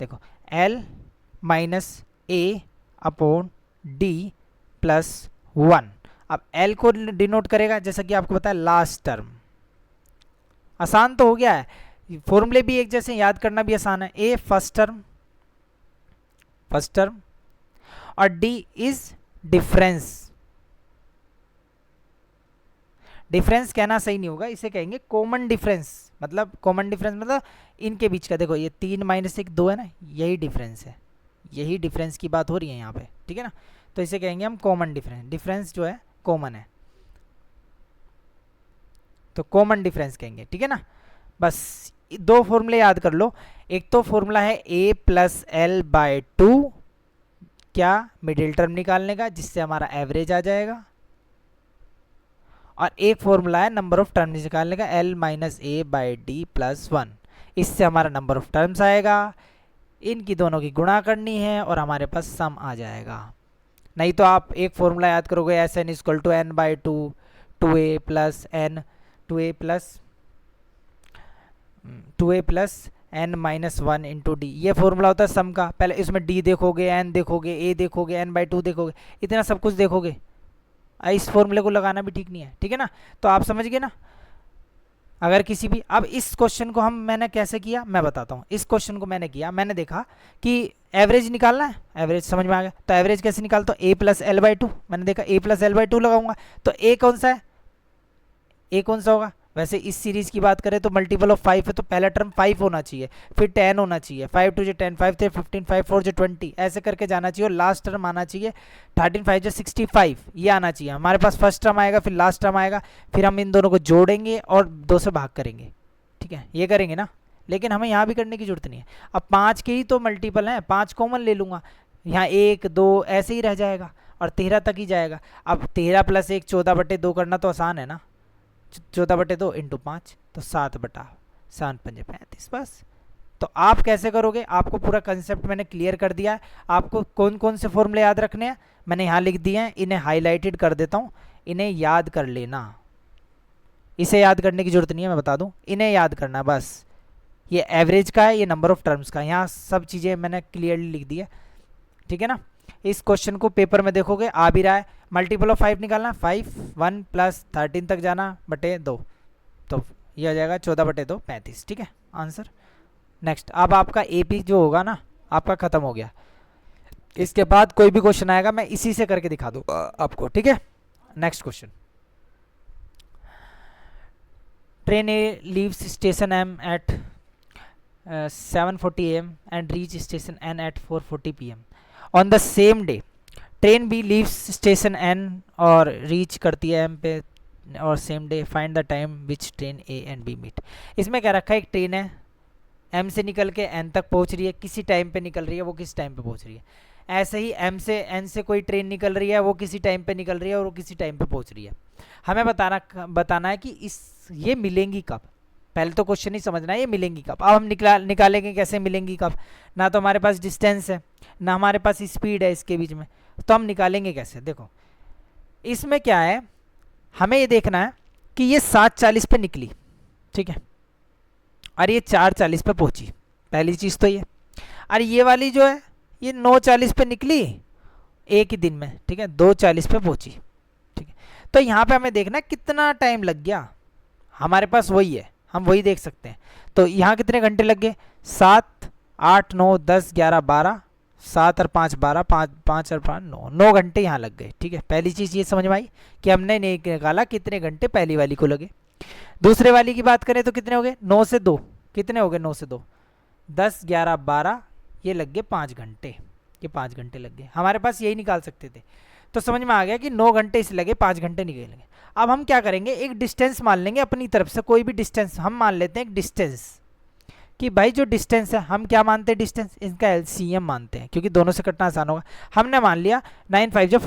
देखो, L - A अपॉन D + 1। अब L को डिनोट करेगा, जैसा कि आपको पता है, लास्ट टर्म। आसान तो हो गया है, फॉर्मूले भी एक जैसे, याद करना भी आसान है। A फर्स्ट टर्म और D इज डिफरेंस। डिफरेंस कहना सही नहीं होगा, इसे कहेंगे कॉमन डिफरेंस, मतलब कॉमन डिफरेंस मतलब इनके बीच का, देखो ये 3 माइनस 1 2 है ना, यही डिफरेंस है, यही डिफरेंस की बात हो रही है यहाँ पे, ठीक है ना। तो इसे कहेंगे हम कॉमन डिफरेंस, डिफरेंस जो है कॉमन है, तो कॉमन डिफरेंस कहेंगे, ठीक है ना। बस दो फॉर्मूले याद कर लो, एक तो फॉर्मूला है a प्लस एल बाय 2, क्या मिडिल टर्म निकालने का, जिससे हमारा एवरेज आ जाएगा, और एक फॉर्मूला है नंबर ऑफ टर्म्स निकालने का, l minus A by D plus 1, इससे हमारा नंबर ऑफ टर्म्स आएगा, इनकी दोनों की गुणा करनी है और हमारे पास सम आ जाएगा। नहीं तो आप एक फॉर्मूला याद करोगे, S N equal to N by 2, 2a plus N, 2a plus N minus 1 into D, ये फॉर्मूला होता है सम का। पहले इसमें d देखोगे, n देखोगे, a देखोगे, n बाई 2 देखोगे, इतना सब कुछ देखोगे, इस फॉर्मूले को लगाना भी ठीक नहीं है, ठीक है ना। तो आप समझ गए ना। अगर किसी भी, अब इस क्वेश्चन को हम मैंने कैसे किया मैं बताता हूँ। इस क्वेश्चन को मैंने किया, मैंने देखा कि एवरेज निकालना है, एवरेज समझ में आ गया, तो एवरेज कैसे निकालता हूँ, a प्लस एल बाई 2, मैंने देखा a प्लस एल बाई 2 लगाऊंगा, तो a कौन सा है, a कौन सा होगा। वैसे इस सीरीज की बात करें तो मल्टीपल ऑफ 5 है, तो पहला टर्म 5 होना चाहिए, फिर 10 होना चाहिए, 5 2 10, 5 3 15, 5 4 20, ऐसे करके जाना चाहिए, और लास्ट टर्म आना चाहिए 13 5 65, ये आना चाहिए हमारे पास। फर्स्ट टर्म आएगा, फिर लास्ट टर्म आएगा, फिर हम इन दोनों को जोड़ेंगे और 2 से भाग करेंगे, ठीक है, ये करेंगे ना। लेकिन हमें यहाँ भी करने की जरूरत नहीं है, अब 5 के ही तो मल्टीपल हैं, 5 कॉमन ले लूँगा, यहाँ 1 2 ऐसे ही रह जाएगा और 13 तक ही जाएगा। अब 13 प्लस 1 14/2 करना तो आसान है ना, 14/2 इंटू 5, तो 7/7 5 35, बस। तो आप कैसे करोगे, आपको पूरा कंसेप्ट मैंने क्लियर कर दिया है। आपको कौन कौन से फॉर्मूले याद रखने हैं मैंने यहाँ लिख दिए हैं, इन्हें हाईलाइटेड कर देता हूँ, इन्हें याद कर लेना, इसे याद करने की जरूरत नहीं है, मैं बता दूँ, इन्हें याद करना बस। ये एवरेज का है, ये नंबर ऑफ टर्म्स का, यहाँ सब चीज़ें मैंने क्लियरली लिख दी है, ठीक है ना। इस क्वेश्चन को पेपर में देखोगे आ भी रहा है, मल्टीपल ऑफ 5 निकालना, 5 1 प्लस 13 तक जाना बटे 2, तो ये आ जाएगा 14/2 35, ठीक है आंसर। नेक्स्ट, अब आपका एपी जो होगा ना आपका ख़त्म हो गया, इसके बाद कोई भी क्वेश्चन आएगा मैं इसी से करके दिखा दूँ आपको, ठीक है। Next question, train A leaves station M at 7:40 AM and reach station N at 4:40 PM. On the same day, train B leaves station N और रीच करती है M पे, और same day find the time which train A and B meet. इसमें क्या रखा है, एक ट्रेन है M से निकल के N तक पहुंच रही है, किसी टाइम पे निकल रही है, वो किस टाइम पे पहुंच रही है। ऐसे ही M से N से कोई ट्रेन निकल रही है, वो किसी टाइम पे निकल रही है और वो किसी टाइम पे पहुंच रही है। हमें बताना है कि ये मिलेंगी कब। पहले तो क्वेश्चन ही समझना है ये मिलेंगी कब। अब हम निकालेंगे कैसे मिलेंगी कब, ना तो हमारे पास डिस्टेंस है ना हमारे पास स्पीड है इसके बीच में, तो हम निकालेंगे कैसे। देखो इसमें क्या है, हमें ये देखना है कि ये 7:40 पे निकली, ठीक है, और ये 4:40 पे पहुंची, पहली चीज़ तो ये। और ये वाली जो है ये 9:40 पे निकली एक ही दिन में, ठीक है, 2:40 पे पहुंची, ठीक है। तो यहाँ पे हमें देखना है कितना टाइम लग गया, हमारे पास वही है, हम वही देख सकते हैं। तो यहाँ कितने घंटे लग गए, 7 8 9 10 11 12, 7 और 5 12, 5 और 5 9, 9 घंटे यहाँ लग गए, ठीक है। पहली चीज़ ये समझ में आई कि हमने नहीं निकाला कितने घंटे पहली वाली को लगे। दूसरे वाली की बात करें तो कितने हो गए, 9 से 2, कितने हो गए 9 से 2, 10 11 12, ये लग गए 5 घंटे, ये 5 घंटे लग गए। हमारे पास यही निकाल सकते थे, तो समझ में आ गया कि 9 घंटे इसे लगे, 5 घंटे निकलेंगे। अब हम क्या करेंगे, एक डिस्टेंस मान लेंगे अपनी तरफ से, कोई भी डिस्टेंस हम मान लेते हैं, एक डिस्टेंस कि भाई जो डिस्टेंस है हम क्या मानते हैं, डिस्टेंस इनका LCM मानते हैं, क्योंकि दोनों से कटना आसान होगा। हमने मान लिया 9 5 जो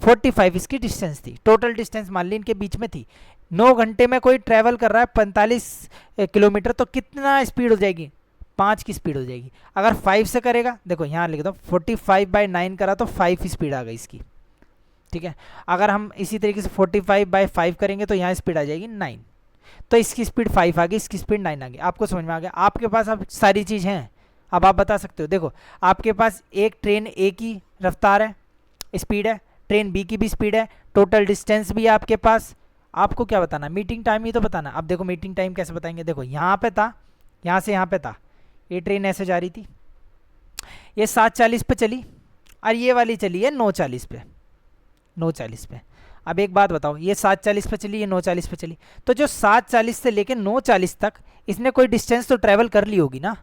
45 इसकी डिस्टेंस थी, टोटल डिस्टेंस मान ली इनके बीच में थी। 9 घंटे में कोई ट्रैवल कर रहा है 45 किलोमीटर, तो कितना स्पीड हो जाएगी, 5 की स्पीड हो जाएगी। अगर 5 से करेगा, देखो यहाँ लिख दो 45/9 करा तो 5 स्पीड आ गई इसकी, ठीक है। अगर हम इसी तरीके से 45/5 करेंगे तो यहाँ स्पीड आ जाएगी 9, तो इसकी स्पीड 5 आ गई, इसकी स्पीड 9 आ गई। आपको समझ में आ गया, आपके पास अब सारी चीज़ हैं, अब आप बता सकते हो। देखो आपके पास एक ट्रेन A की रफ्तार है, स्पीड है, ट्रेन B की भी स्पीड है, टोटल डिस्टेंस भी है आपके पास। आपको क्या बताना, मीटिंग टाइम ही तो बताना। अब देखो मीटिंग टाइम कैसे बताएंगे, देखो यहाँ पे था, यहाँ से यहाँ पे था, ये ट्रेन ऐसे जा रही थी, ये 7:40 पे चली और ये वाली चली है 9:40 पे, 9:40 पे। अब एक बात बताओ, ये 7:40 पे चली, ये 9:40 पे चली, तो जो 7:40 से लेकर 9:40 तक इसने कोई डिस्टेंस तो ट्रैवल कर ली होगी ना।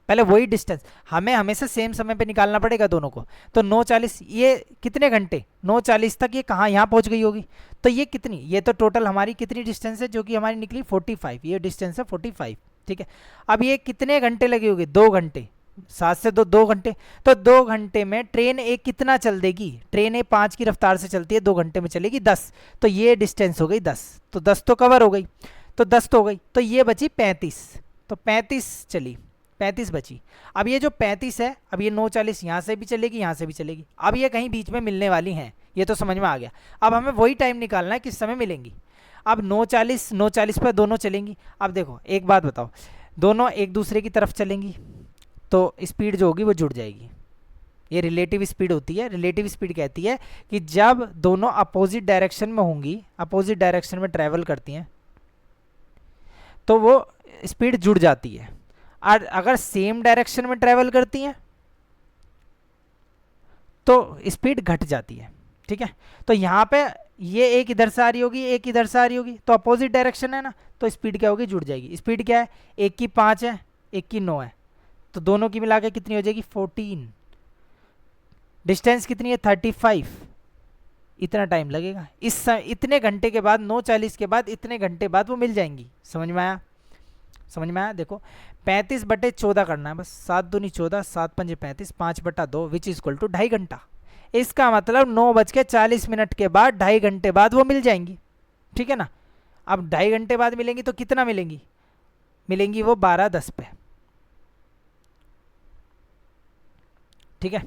पहले वही डिस्टेंस हमें हमेशा सेम समय पे निकालना पड़ेगा दोनों को। तो 9:40 ये कितने घंटे, 9:40 तक ये कहाँ यहाँ पहुँच गई होगी। तो ये कितनी, ये तो टोटल हमारी कितनी डिस्टेंस है जो कि हमारी निकली 45, ये डिस्टेंस है 45, ठीक है। अब ये कितने घंटे लगे होंगे, 2 घंटे, 7 से 2 घंटे। तो 2 घंटे में ट्रेन एक कितना चल देगी, ट्रेन ए 5 की रफ्तार से चलती है, 2 घंटे में चलेगी 10, तो ये डिस्टेंस हो गई 10, तो 10 तो कवर हो गई, तो 10 तो हो गई, तो ये बची 35, तो 35 चली, 35 बची। अब ये जो 35 है, अब ये 9:40 यहाँ से भी चलेगी, यहाँ से भी चलेगी, अब ये कहीं बीच में मिलने वाली हैं, ये तो समझ में आ गया। अब हमें वही टाइम निकालना है किस समय मिलेंगी। अब 9:40 पर दोनों चलेंगी। अब देखो एक बात बताओ, दोनों एक दूसरे की तरफ चलेंगी तो स्पीड जो होगी वो जुड़ जाएगी। ये रिलेटिव स्पीड होती है। रिलेटिव स्पीड कहती है कि जब दोनों अपोजिट डायरेक्शन में होंगी, अपोजिट डायरेक्शन में ट्रैवल करती हैं, तो वो स्पीड जुड़ जाती है। और अगर सेम डायरेक्शन में ट्रैवल करती हैं तो स्पीड घट जाती है, ठीक है। तो यहाँ पे ये एक इधर से आ रही होगी, एक इधर से आ रही होगी, तो अपोजिट डायरेक्शन है ना, तो स्पीड क्या होगी, जुड़ जाएगी। स्पीड क्या है, एक की 5 है, एक की 9 है, तो दोनों की मिला के कितनी हो जाएगी 14। डिस्टेंस कितनी है 35, इतना टाइम लगेगा। इतने घंटे के बाद, 9:40 के बाद इतने घंटे बाद वो मिल जाएंगी। समझ में आया, समझ में आया। देखो 35/14 करना है बस, 7 दूनी 14, 7 पंजे 35, 5/2 विच इज इक्वल टू 2.5 घंटा। इसका मतलब 9:40 के बाद 2.5 घंटे बाद वो मिल जाएंगी, ठीक है ना। अब 2.5 घंटे बाद मिलेंगी तो कितना मिलेंगी, मिलेंगी वो 12:10 पे, ठीक है,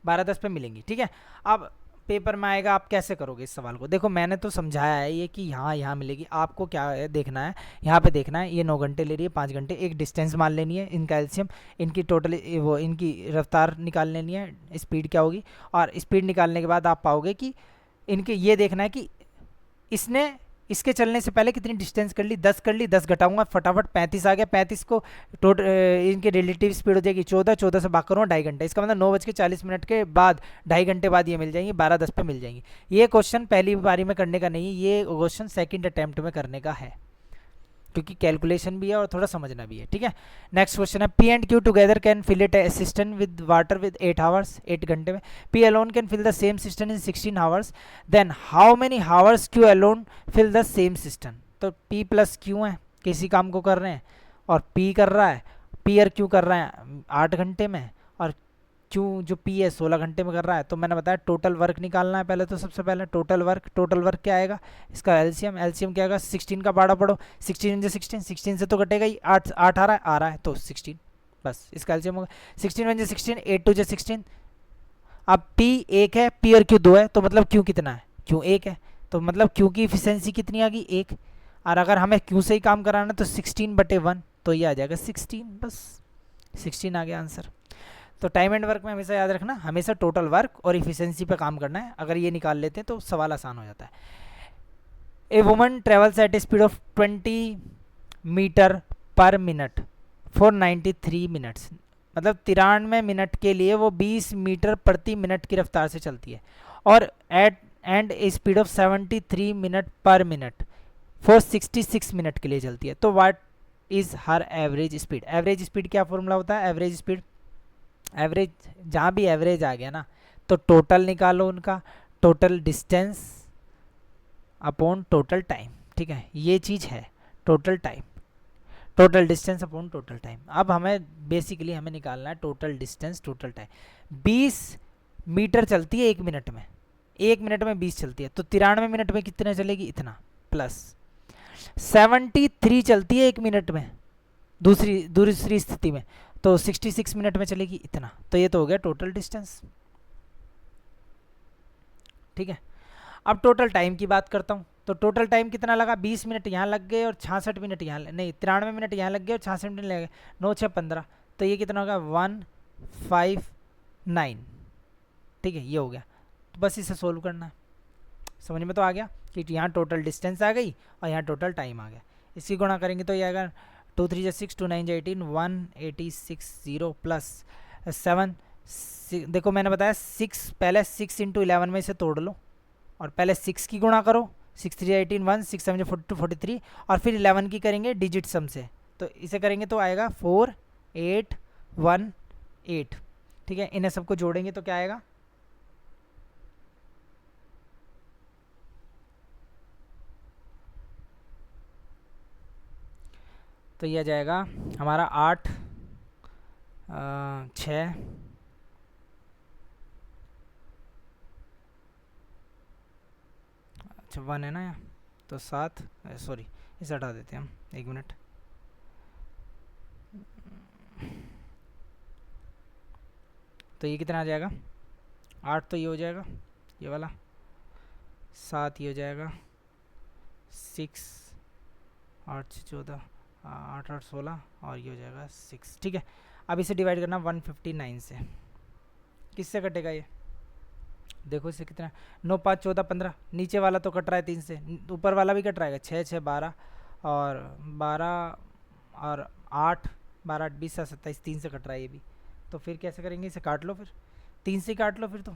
12:10 पे मिलेंगी, ठीक है। अब पेपर में आएगा, आप कैसे करोगे इस सवाल को। देखो मैंने तो समझाया है ये कि यहाँ मिलेगी, आपको क्या है देखना है, यहाँ पे देखना है, ये 9 घंटे ले रही है, 5 घंटे, एक डिस्टेंस मान लेनी है, इनका एलसीएम, इनकी टोटल वो इनकी रफ्तार निकाल लेनी है, स्पीड क्या होगी, और स्पीड निकालने के बाद आप पाओगे कि इनके ये देखना है कि इसने इसके चलने से पहले कितनी डिस्टेंस कर ली, 10 कर ली, 10 घटाऊंगा फटाफट 35 आ गया, 35 को टोटल इनकी रिलेटिव स्पीड हो जाएगी 14, 14 से भाग करूँगा 2.5 घंटे, इसका मतलब 9:40 के बाद 2.5 घंटे बाद ये मिल जाएंगी, 12:10 पे मिल जाएंगी। ये क्वेश्चन पहली बारी में करने का नहीं है, ये क्वेश्चन सेकंड अटैम्प्ट में करने का है, क्योंकि कैलकुलेशन भी है और थोड़ा समझना भी है, ठीक है। नेक्स्ट क्वेश्चन है, P and Q together can fill it system with water with 8 hours, 8 घंटे में। P alone can fill the same system in 16 hours, then how many hours Q alone fill the same system. तो P plus Q है, किसी काम को कर रहे हैं, और पी कर रहा है, पी और क्यू कर रहे हैं 8 घंटे में, और क्यू जो पी है 16 घंटे में कर रहा है। तो मैंने बताया टोटल वर्क निकालना है पहले, तो सबसे पहले टोटल वर्क क्या आएगा, इसका एलसीएम क्या आएगा, 16 का बाड़ा पढ़ो, 16 × 16, 16 से तो कटेगा ही, 8 आ रहा है तो 16, बस इसका एलसीएम होगा 16 × 16, 8 × 16। अब पी 1 है, पी और क्यू 2 है, तो मतलब क्यू कितना है, क्यू 1 है, तो मतलब क्यू की इफिशियंसी कितनी आ गई 1, और अगर हमें क्यू से ही काम कराना तो 16/1, तो ये आ जाएगा 16, बस 16 आ गया आंसर। तो टाइम एंड वर्क में हमेशा याद रखना, हमेशा टोटल वर्क और इफिशियंसी पे काम करना है। अगर ये निकाल लेते हैं तो सवाल आसान हो जाता है। A woman travels at a speed of 20 metre per minute for 93 minutes, मतलब 93 मिनट के लिए वो 20 मीटर प्रति मिनट की रफ्तार से चलती है, और and A speed of 73 minute पर मिनट फॉर 66 मिनट के लिए चलती है। तो what is her average speed. Average speed क्या फॉर्मूला होता है, एवरेज स्पीड, एवरेज जहाँ भी एवरेज आ गया ना, तो टोटल निकालो उनका, total distance upon total time, ठीक है, ये चीज़ है total time, total distance upon total time. अब हमें बेसिकली हमें निकालना है total distance total time. 20 metre चलती है 1 मिनट में, 1 मिनट में 20 चलती है, तो 93 मिनट में कितने चलेगी, इतना, प्लस 73 चलती है 1 मिनट में दूसरी स्थिति में, तो 66 मिनट में चलेगी इतना, तो ये तो हो गया टोटल डिस्टेंस, ठीक है। अब टोटल टाइम की बात करता हूँ, तो टोटल टाइम कितना लगा, 20 मिनट यहाँ लग गए और 66 मिनट यहाँ, नहीं 93 मिनट यहाँ लग गए और 66 मिनट लग गए, 9 6 15, तो ये कितना होगा 159, ठीक है, ये हो गया। तो बस इसे सोल्व करना है, समझ में तो आ गया कि यहाँ टोटल डिस्टेंस आ गई और यहाँ टोटल टाइम आ गया। इसकी गुणा करेंगे तो ये आएगा 2 3 6, 2 9 18, 186 प्लस 7, देखो मैंने बताया 6, पहले 6 × 11 में इसे तोड़ लो, और पहले 6 की गुणा करो, 6 3 18 1 6 7 42 43, और फिर 11 की करेंगे डिजिट सम से, तो इसे करेंगे तो आएगा 4 8 1 8। ठीक है, इन्हें सबको जोड़ेंगे तो क्या आएगा, तो यह जाएगा हमारा 8 6 अच्छा 1 है ना यहाँ, तो 7, सॉरी इसे हटा देते हैं हम, 1 मिनट। तो ये कितना आ जाएगा, 8 तो ये हो जाएगा ये वाला, 7 ये हो जाएगा, 6 8 6 14 8 8 16, और ये हो जाएगा 6। ठीक है, अब इसे डिवाइड करना 159 से, किससे कटेगा ये, देखो इसे कितना, 9 5 14 15, नीचे वाला तो कट रहा है 3 से, ऊपर वाला भी कट रहा है, 6 6 12 और 12 और 8 12 8 20 27 3 से कट रहा है ये भी। तो फिर कैसे करेंगे, इसे काट लो, फिर 3 से काट लो फिर, तो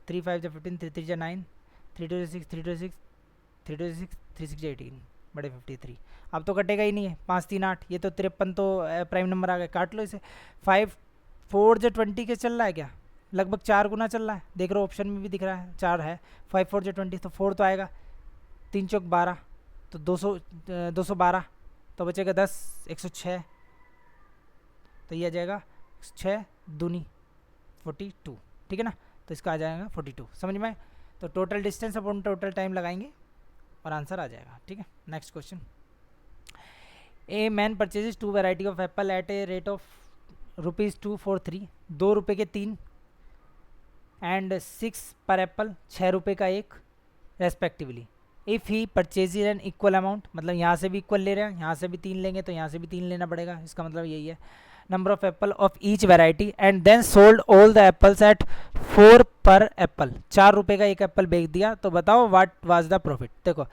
3 5 जा 15 3 3 जा 9 3 2 6 3 2 6 3 2 6 3 6 जा 18 बड़े 53। अब तो कटेगा ही नहीं है, 5 3 8, ये तो 53 तो प्राइम नंबर आ गया, काट लो इसे। 5 4 जा 20 के चल रहा है क्या, लगभग 4 गुना चल रहा है, देख रहे हो ऑप्शन में भी दिख रहा है 4 है, 5 4 जा 20 तो 4 तो आएगा, 3 चौक 12 तो 212, तो बचेगा 10 106, तो ये आ जाएगा 6 दूनी 42। ठीक है ना, तो इसका आ जाएगा 42, समझ में आए। तो total distance upon total time लगाएंगे और आंसर आ जाएगा। ठीक है, next question. A man purchases 2 variety of apple at a rate of ₹243, 2 रुपये के 3 एंड 6 पर एप्पल, 6 रुपये का एक respectively. If he purchases an equal amount, मतलब यहाँ से भी इक्वल ले रहे हैं, यहाँ से भी 3 लेंगे तो यहाँ से भी 3 लेना पड़ेगा, इसका मतलब यही है। Number of apple of each variety and then sold all the apples at 4 per Apple, 4 रुपये का एक एप्पल बेच दिया, तो बताओ व्हाट वाज द प्रॉफिट। देखो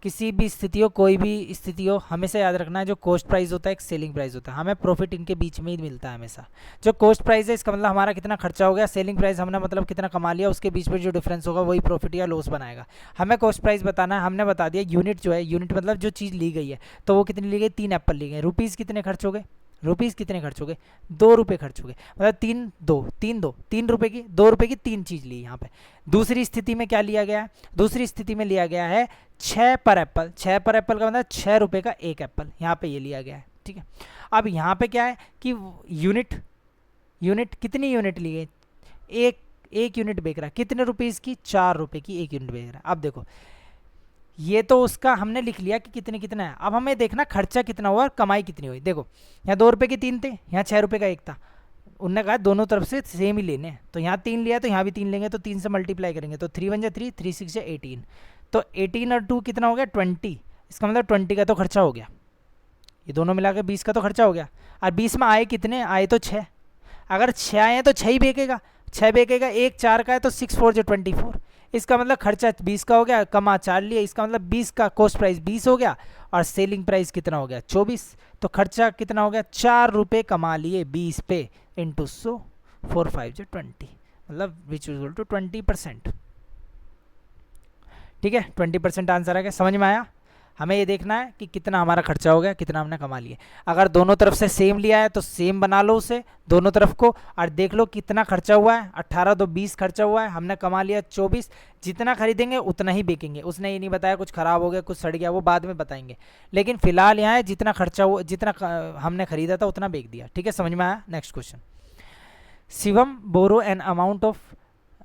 किसी भी स्थिति हो, कोई भी स्थिति हो, हमेशा याद रखना है जो कॉस्ट प्राइस होता है एक सेलिंग प्राइस होता है, हमें प्रॉफिट इनके बीच में ही मिलता है हमेशा। जो कॉस्ट प्राइस है इसका मतलब हमारा कितना खर्चा हो गया, सेलिंग प्राइस हमने मतलब कितना कमा लिया, उसके बीच में जो डिफरेंस होगा वही प्रॉफिट या लॉस बनाएगा। हमें कॉस्ट प्राइस बताना है, हमने बता दिया यूनिट जो है, यूनिट मतलब जो चीज़ ली गई है, तो वो कितनी ली गई, 3 एप्पल ली गए, रुपीज़ कितने खर्च हो गए, रुपीज़ कितने खर्च हो गए, 2 रुपये खर्च हो गए, मतलब 3 रुपये की 2 रुपये की 3 चीज़ ली यहाँ पे। दूसरी स्थिति में क्या लिया गया है, दूसरी स्थिति में लिया गया है 6 पर एप्पल, 6 पर एप्पल का मतलब 6 रुपये का एक एप्पल, यहाँ पे ये लिया गया है। ठीक है, अब यहाँ पे क्या है कि यूनिट कितनी यूनिट ली गई, एक यूनिट बेच रहा है, कितने रुपीज़ की, 4 रुपये की एक यूनिट बेच रहा है। अब देखो ये तो उसका हमने लिख लिया कि कितने कितना है, अब हमें देखना खर्चा कितना हुआ और कमाई कितनी हुई। देखो यहाँ 2 रुपये के 3 थे, यहाँ 6 रुपये का एक था, उनने कहा दोनों तरफ से सेम ही लेने हैं, तो यहाँ 3 लिया तो यहाँ भी 3 लेंगे, तो 3 से मल्टीप्लाई करेंगे तो 3 1 जा 3 3 6 जा 18, तो 18 और 2 कितना हो गया 20, इसका मतलब 20 का तो खर्चा हो गया, ये दोनों मिला के 20 का तो खर्चा हो गया। और 20 में आए कितने, आए तो 6, अगर 6 आए हैं तो 6 ही बेचेगा, 6 बेचेगा, एक 4 का है तो 6 4 जो 24, इसका मतलब खर्चा 20 का हो गया, कमा 4 लिया, इसका मतलब 20 का कॉस्ट प्राइस 20 हो गया और सेलिंग प्राइस कितना हो गया 24, तो खर्चा कितना हो गया 4 रुपये कमा लिए 20 पे इंटू 100 4 5 जो 20, मतलब विच इज इक्वल टू 20%। ठीक है, 20% आंसर आ गया, समझ में आया। हमें ये देखना है कि कितना हमारा खर्चा हो गया, कितना हमने कमा लिया। अगर दोनों तरफ से सेम लिया है तो सेम बना लो उसे दोनों तरफ को, और देख लो कितना खर्चा हुआ है, 18 तो 20 खर्चा हुआ है, हमने कमा लिया 24, जितना खरीदेंगे उतना ही बेचेंगे। उसने ये नहीं बताया कुछ खराब हो गया कुछ सड़ गया, वो बाद में बताएंगे, लेकिन फिलहाल यहाँ है जितना खर्चा हुआ, जितना हमने खरीदा था उतना बेच दिया। ठीक है, समझ में आया। Next question. Shivam borrow an amount of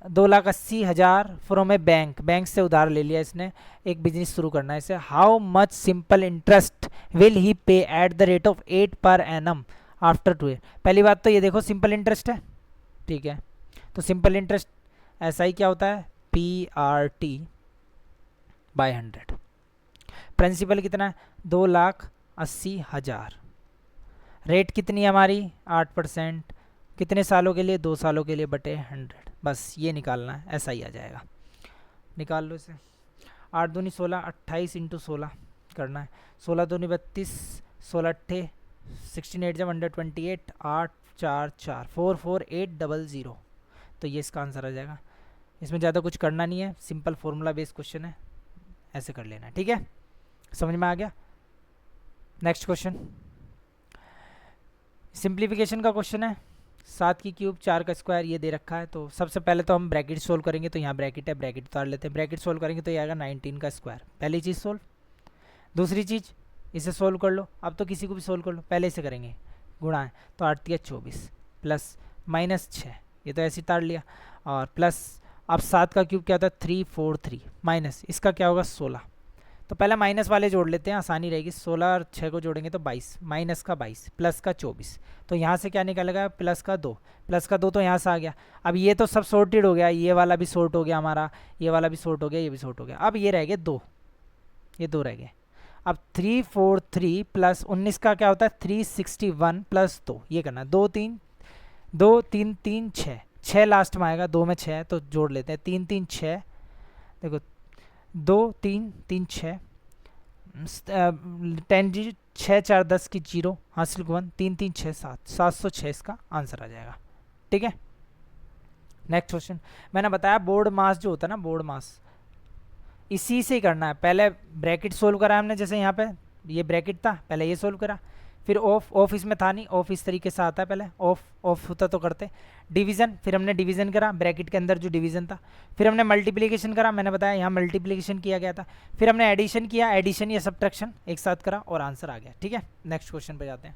2,80,000 from a bank से उधार ले लिया इसने, एक बिजनेस शुरू करना है इसे। How much simple interest will he पे at the rate of 8 per annum after 2 year. पहली बात तो ये देखो सिंपल इंटरेस्ट है, ठीक है, तो सिंपल इंटरेस्ट ऐसा ही क्या होता है PRT बाय 100। प्रिंसिपल कितना है 2,80,000, रेट कितनी है हमारी 8%, कितने सालों के लिए 2 सालों के लिए बटे 100, बस ये निकालना है, ऐसा ही आ जाएगा, निकाल लो इसे। 8 दूनी 16, 28 इंटू 16 करना है, 16 दूनी 32, 16 अट्ठे 16 जब 128, 8 4 4 4 4 8 0 0, तो ये इसका आंसर आ जाएगा। इसमें ज़्यादा कुछ करना नहीं है, सिंपल फॉर्मूला बेस्ड क्वेश्चन है, ऐसे कर लेना, ठीक है, समझ में आ गया। नेक्स्ट क्वेश्चन सिंप्लीफिकेशन का क्वेश्चन है। 7 की क्यूब 4 का स्क्वायर ये दे रखा है, तो सबसे पहले तो हम ब्रैकेट सोल्व करेंगे, तो यहाँ ब्रैकेट है, ब्रैकेट उतार लेते हैं, ब्रैकेट सोल्व करेंगे तो ये आएगा 19 का स्क्वायर, पहली चीज़ सोल्व। दूसरी चीज़ इसे सोल्व कर लो, अब तो किसी को भी सोल्व कर लो, पहले इसे करेंगे गुणा है, तो 8 या 24 प्लस माइनस 6, ये तो ऐसे तार लिया, और प्लस अब 7 का क्यूब क्या होता है 343 माइनस इसका क्या होगा 16, तो पहले माइनस वाले जोड़ लेते हैं, आसानी रहेगी। 16 और 6 को जोड़ेंगे तो 22, माइनस का 22 प्लस का 24, तो यहाँ से क्या निकलेगा प्लस का 2, प्लस का 2 तो यहाँ से आ गया। अब ये तो सब सॉर्टेड हो गया, ये वाला भी सॉर्ट हो गया हमारा, ये वाला भी सॉर्ट हो गया, ये भी सॉर्ट हो गया। अब ये रह गए 2, ये 2 रह गए। अब 343 प्लस 19 का क्या होता है 361 प्लस 2, ये करना 2 3 2 3 3 6, 6 लास्ट में आएगा, 2 में 6 है तो जोड़ लेते हैं, 3 3 6, देखो 2 3 3 6 10 जी 6 4 10 की 0 हासिल 1 3 3 6 7 706 इसका आंसर आ जाएगा, ठीक है। नेक्स्ट क्वेश्चन मैंने बताया बोर्ड मास जो होता है ना, बोर्ड मास इसी से ही करना है। पहले ब्रैकेट सोल्व करा हमने, जैसे यहाँ पे ये ब्रैकेट था, पहले ये सोल्व करा, फिर ऑफ इसमें था नहीं, ऑफ इस तरीके से आता है, पहले ऑफ होता तो करते। डिवीज़न, फिर हमने डिवीज़न करा, ब्रैकेट के अंदर जो डिवीज़न था, फिर हमने मल्टीप्लिकेशन करा, मैंने बताया यहाँ मल्टीप्लिकेशन किया गया था, फिर हमने एडिशन किया, एडिशन या सब्ट्रैक्शन एक साथ करा और आंसर आ गया, ठीक है। नेक्स्ट क्वेश्चन पे जाते हैं।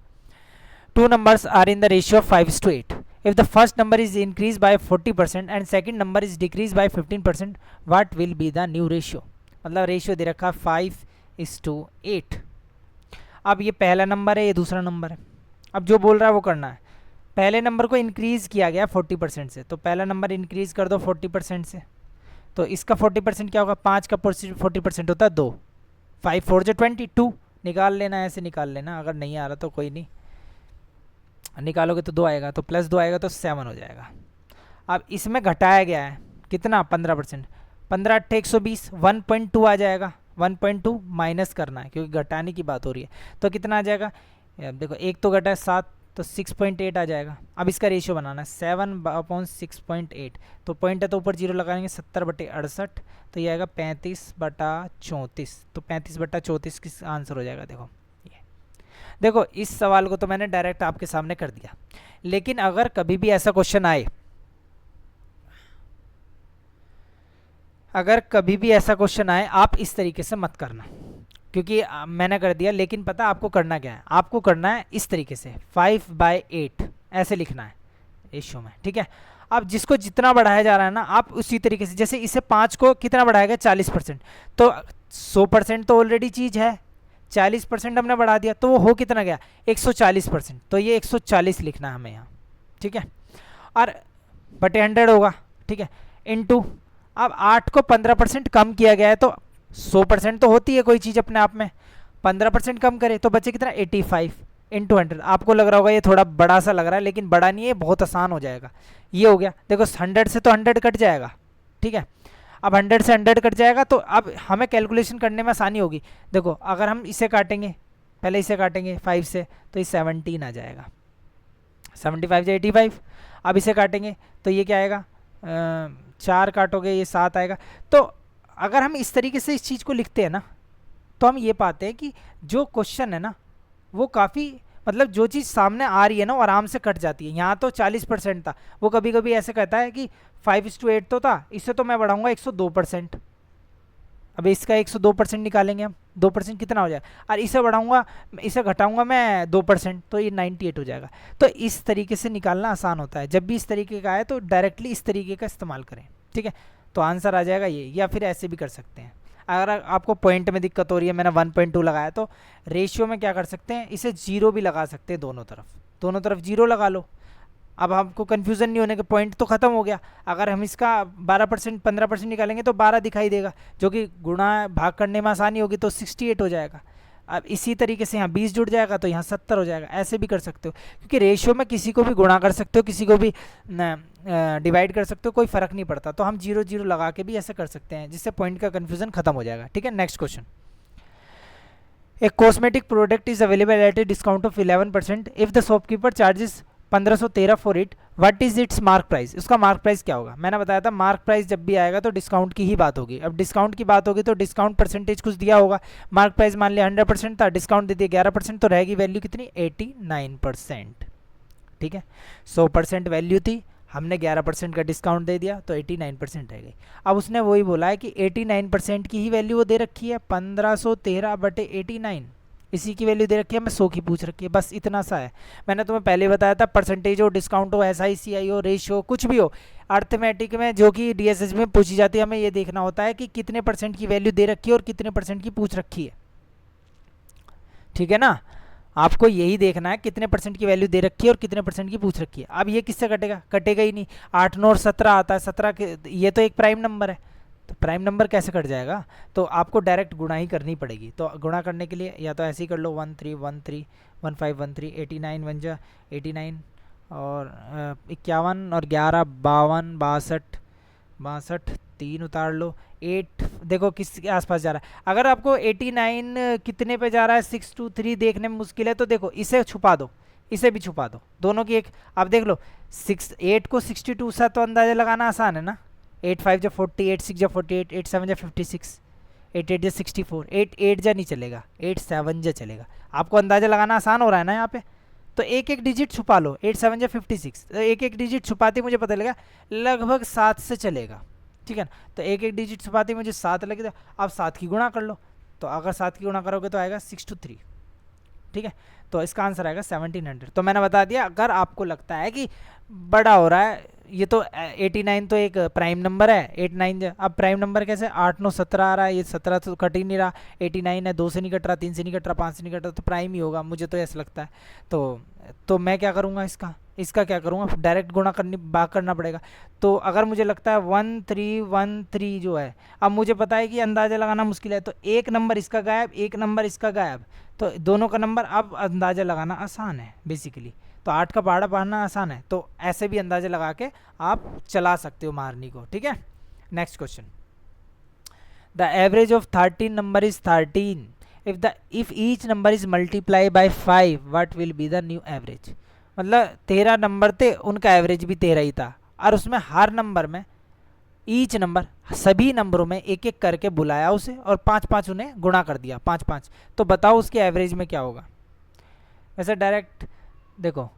2 numbers are in the ratio of 5:8. If the first number is increased by 40% and second number is decreased by 15%, what will be the new ratio? मतलब रेशियो दे रखा 5:8। अब ये पहला नंबर है, ये दूसरा नंबर है, अब जो बोल रहा है वो करना है। पहले नंबर को इंक्रीज़ किया गया 40% से, तो पहला नंबर इंक्रीज़ कर दो 40% से, तो इसका 40% क्या होगा, 5 का 40% होता है 2, 5 4 जो 22 निकाल लेना, ऐसे निकाल लेना, अगर नहीं आ रहा तो कोई नहीं, निकालोगे तो 2 आएगा, तो प्लस 2 आएगा तो 7 हो जाएगा। अब इसमें घटाया गया है कितना 15%, 15 8 120, 1.2 आ जाएगा, 1.2 माइनस करना है क्योंकि घटाने की बात हो रही है, तो कितना आ जाएगा, देखो एक तो घटा है 7, तो 6.8 आ जाएगा। अब इसका रेशियो बनाना है 7/6.8, तो पॉइंट है तो ऊपर 0 लगाएंगे, 70/68, तो ये आएगा 35/34, तो 35/34 किस आंसर हो जाएगा। देखो इस सवाल को तो मैंने डायरेक्ट आपके सामने कर दिया, लेकिन अगर कभी भी ऐसा क्वेश्चन आए, अगर कभी भी ऐसा क्वेश्चन आए, आप इस तरीके से मत करना, क्योंकि मैंने कर दिया, लेकिन पता आपको करना क्या है, आपको करना है इस तरीके से 5/8 ऐसे लिखना है रेशियो में, ठीक है। अब जिसको जितना बढ़ाया जा रहा है ना, आप उसी तरीके से, जैसे इसे 5 को कितना बढ़ाएगा 40%, तो 100% तो ऑलरेडी चीज़ है, 40% हमने बढ़ा दिया, तो वो हो कितना गया 140%, तो ये 140 लिखना है हमें यहाँ, ठीक है, और बटे 100 होगा, ठीक है, इनटू अब 8 को 15% कम किया गया है, तो 100% तो होती है कोई चीज़ अपने आप में, 15% कम करे तो बचे कितना 85 इंटू 100। आपको लग रहा होगा ये थोड़ा बड़ा सा लग रहा है, लेकिन बड़ा नहीं है, बहुत आसान हो जाएगा। ये हो गया, देखो 100 से तो 100 कट जाएगा, ठीक है, अब 100 से 100 कट जाएगा, तो अब हमें कैलकुलेशन करने में आसानी होगी। देखो अगर हम इसे काटेंगे, पहले इसे काटेंगे 5 से, तो ये 17 आ जाएगा, 75 से 85। अब इसे काटेंगे तो ये क्या आएगा, 4 काटोगे ये 7 आएगा। तो अगर हम इस तरीके से इस चीज़ को लिखते हैं ना, तो हम ये पाते हैं कि जो क्वेश्चन है ना वो काफ़ी, मतलब जो चीज़ सामने आ रही है ना वो आराम से कट जाती है। यहाँ तो 40% था, वो कभी कभी ऐसे कहता है कि 5:8 तो था, इससे तो मैं बढ़ाऊंगा 102%। अब इसका 102% निकालेंगे हम, 2% कितना हो जाएगा, और इसे बढ़ाऊंगा, इसे घटाऊंगा मैं 2%, तो ये 98 हो जाएगा। तो इस तरीके से निकालना आसान होता है। जब भी इस तरीके का आए तो डायरेक्टली इस तरीके का इस्तेमाल करें, ठीक है, तो आंसर आ जाएगा ये। या फिर ऐसे भी कर सकते हैं, अगर आपको पॉइंट में दिक्कत हो रही है, मैंने 1.2 लगाया, तो रेशियो में क्या कर सकते हैं, इसे 0 भी लगा सकते हैं, दोनों तरफ 0 लगा लो। अब हमको कन्फ्यूज़न नहीं होने के, पॉइंट तो ख़त्म हो गया। अगर हम इसका 12% 15% निकालेंगे तो 12 दिखाई देगा, जो कि गुणा भाग करने में आसानी होगी, तो 68 हो जाएगा। अब इसी तरीके से यहाँ 20 जुड़ जाएगा तो यहाँ 70 हो जाएगा। ऐसे भी कर सकते हो, क्योंकि रेशियो में किसी को भी गुणा कर सकते हो, किसी को भी डिवाइड कर सकते हो, कोई फ़र्क नहीं पड़ता। तो हम 0 0 लगा के भी ऐसे कर सकते हैं, जिससे पॉइंट का कन्फ्यूज़न खत्म हो जाएगा, ठीक है। Next question, A cosmetic product is available at A discount of 11% if the shopkeeper charges 1513 for it, what is it's mark price, उसका मार्क प्राइस क्या होगा। मैंने बताया था मार्क प्राइस जब भी आएगा तो डिस्काउंट की ही बात होगी। अब डिस्काउंट की बात होगी तो डिस्काउंट परसेंटेज कुछ दिया होगा। मार्क प्राइस मान लिया 100% था, डिस्काउंट दे दिया 11%, तो रहेगी वैल्यू कितनी 89%। ठीक है, 100% वैल्यू थी, हमने 11% का डिस्काउंट दे दिया तो 89% रह गई। अब उसने वही बोला है कि 89% की ही वैल्यू वो दे रखी है, 1513/89 इसी की वैल्यू दे रखी है, हमें 100 की पूछ रखी है, बस इतना सा है। मैंने तुम्हें पहले बताया था परसेंटेज हो, डिस्काउंट हो, SICI हो, रेशियो कुछ भी हो, अर्थमेटिक में जो कि DSS में पूछी जाती है, हमें ये देखना होता है कि कितने परसेंट की वैल्यू दे रखी है और कितने परसेंट की पूछ रखी है। ठीक है ना, आपको यही देखना है कितने परसेंट की वैल्यू दे रखी है और कितने परसेंट की पूछ रखी है। अब ये किससे कटेगा, कटेगा ही नहीं। 8, 9 और 17 आता है, 17 के ये तो एक प्राइम नंबर है, तो प्राइम नंबर कैसे कट जाएगा, तो आपको डायरेक्ट गुणा ही करनी पड़ेगी। तो गुणा करने के लिए या तो ऐसे ही कर लो 1313 1513 89 वन जा 89 और 51 और 11 52 62 62 3 उतार लो 8, देखो किस के आसपास जा रहा है। अगर आपको 89 कितने पे जा रहा है 623 देखने में मुश्किल है तो देखो इसे छुपा दो, इसे भी छुपा दो, दोनों की एक। अब देख लो 8 को 62 से तो अंदाजा लगाना आसान है ना, 8 5 जा 40, 8 6 जा 48, 8 7 जा 56, 8 8 जा 64, 8 8 जा नहीं चलेगा, 8 7 जा चलेगा। आपको अंदाजा लगाना आसान हो रहा है ना यहाँ पे, तो एक एक डिजिट छुपा लो, 8 7 जा 56, तो एक एक डिजिट छुपाते मुझे पता लगा लगभग 7 से चलेगा। ठीक है ना, तो एक एक डिजिट छुपाते मुझे 7 लगे, तो अब 7 की गुणा कर लो, तो अगर 7 की गुणा करोगे तो आएगा 623। ठीक है, तो इसका आंसर आएगा 1700। तो मैंने बता दिया, अगर आपको लगता है कि बड़ा हो रहा है, ये तो 89 तो एक प्राइम नंबर है, 89 अब प्राइम नंबर कैसे 8 9 17 आ रहा है, ये 17 तो कट ही नहीं रहा, 89 है, 2 से नहीं कट रहा, 3 से नहीं कट रहा, 5 से नहीं कट रहा, तो प्राइम ही होगा, मुझे तो ऐसा लगता है। तो मैं क्या करूँगा, इसका क्या करूँगा, डायरेक्ट गुणा करना पड़ेगा। तो अगर मुझे लगता है 1313 जो है, अब मुझे पता है कि अंदाज़ा लगाना मुश्किल है, तो एक नंबर इसका गायब, एक नंबर इसका गायब, तो दोनों का नंबर अब अंदाज़ा लगाना आसान है बेसिकली। तो 8 का पहाड़ा पढ़ना आसान है, तो ऐसे भी अंदाज़ा लगा के आप चला सकते हो मारनी को। ठीक है, next question, the average of 13 number is 13 if each number is multiply by 5 what will be the new average। मतलब 13 नंबर थे, उनका एवरेज भी 13 ही था, और उसमें हर नंबर में ईच नंबर सभी नंबरों में एक एक करके बुलाया उसे और 5 5 उन्हें गुणा कर दिया 5 5, तो बताओ उसके एवरेज में क्या होगा। वैसे डायरेक्ट देखो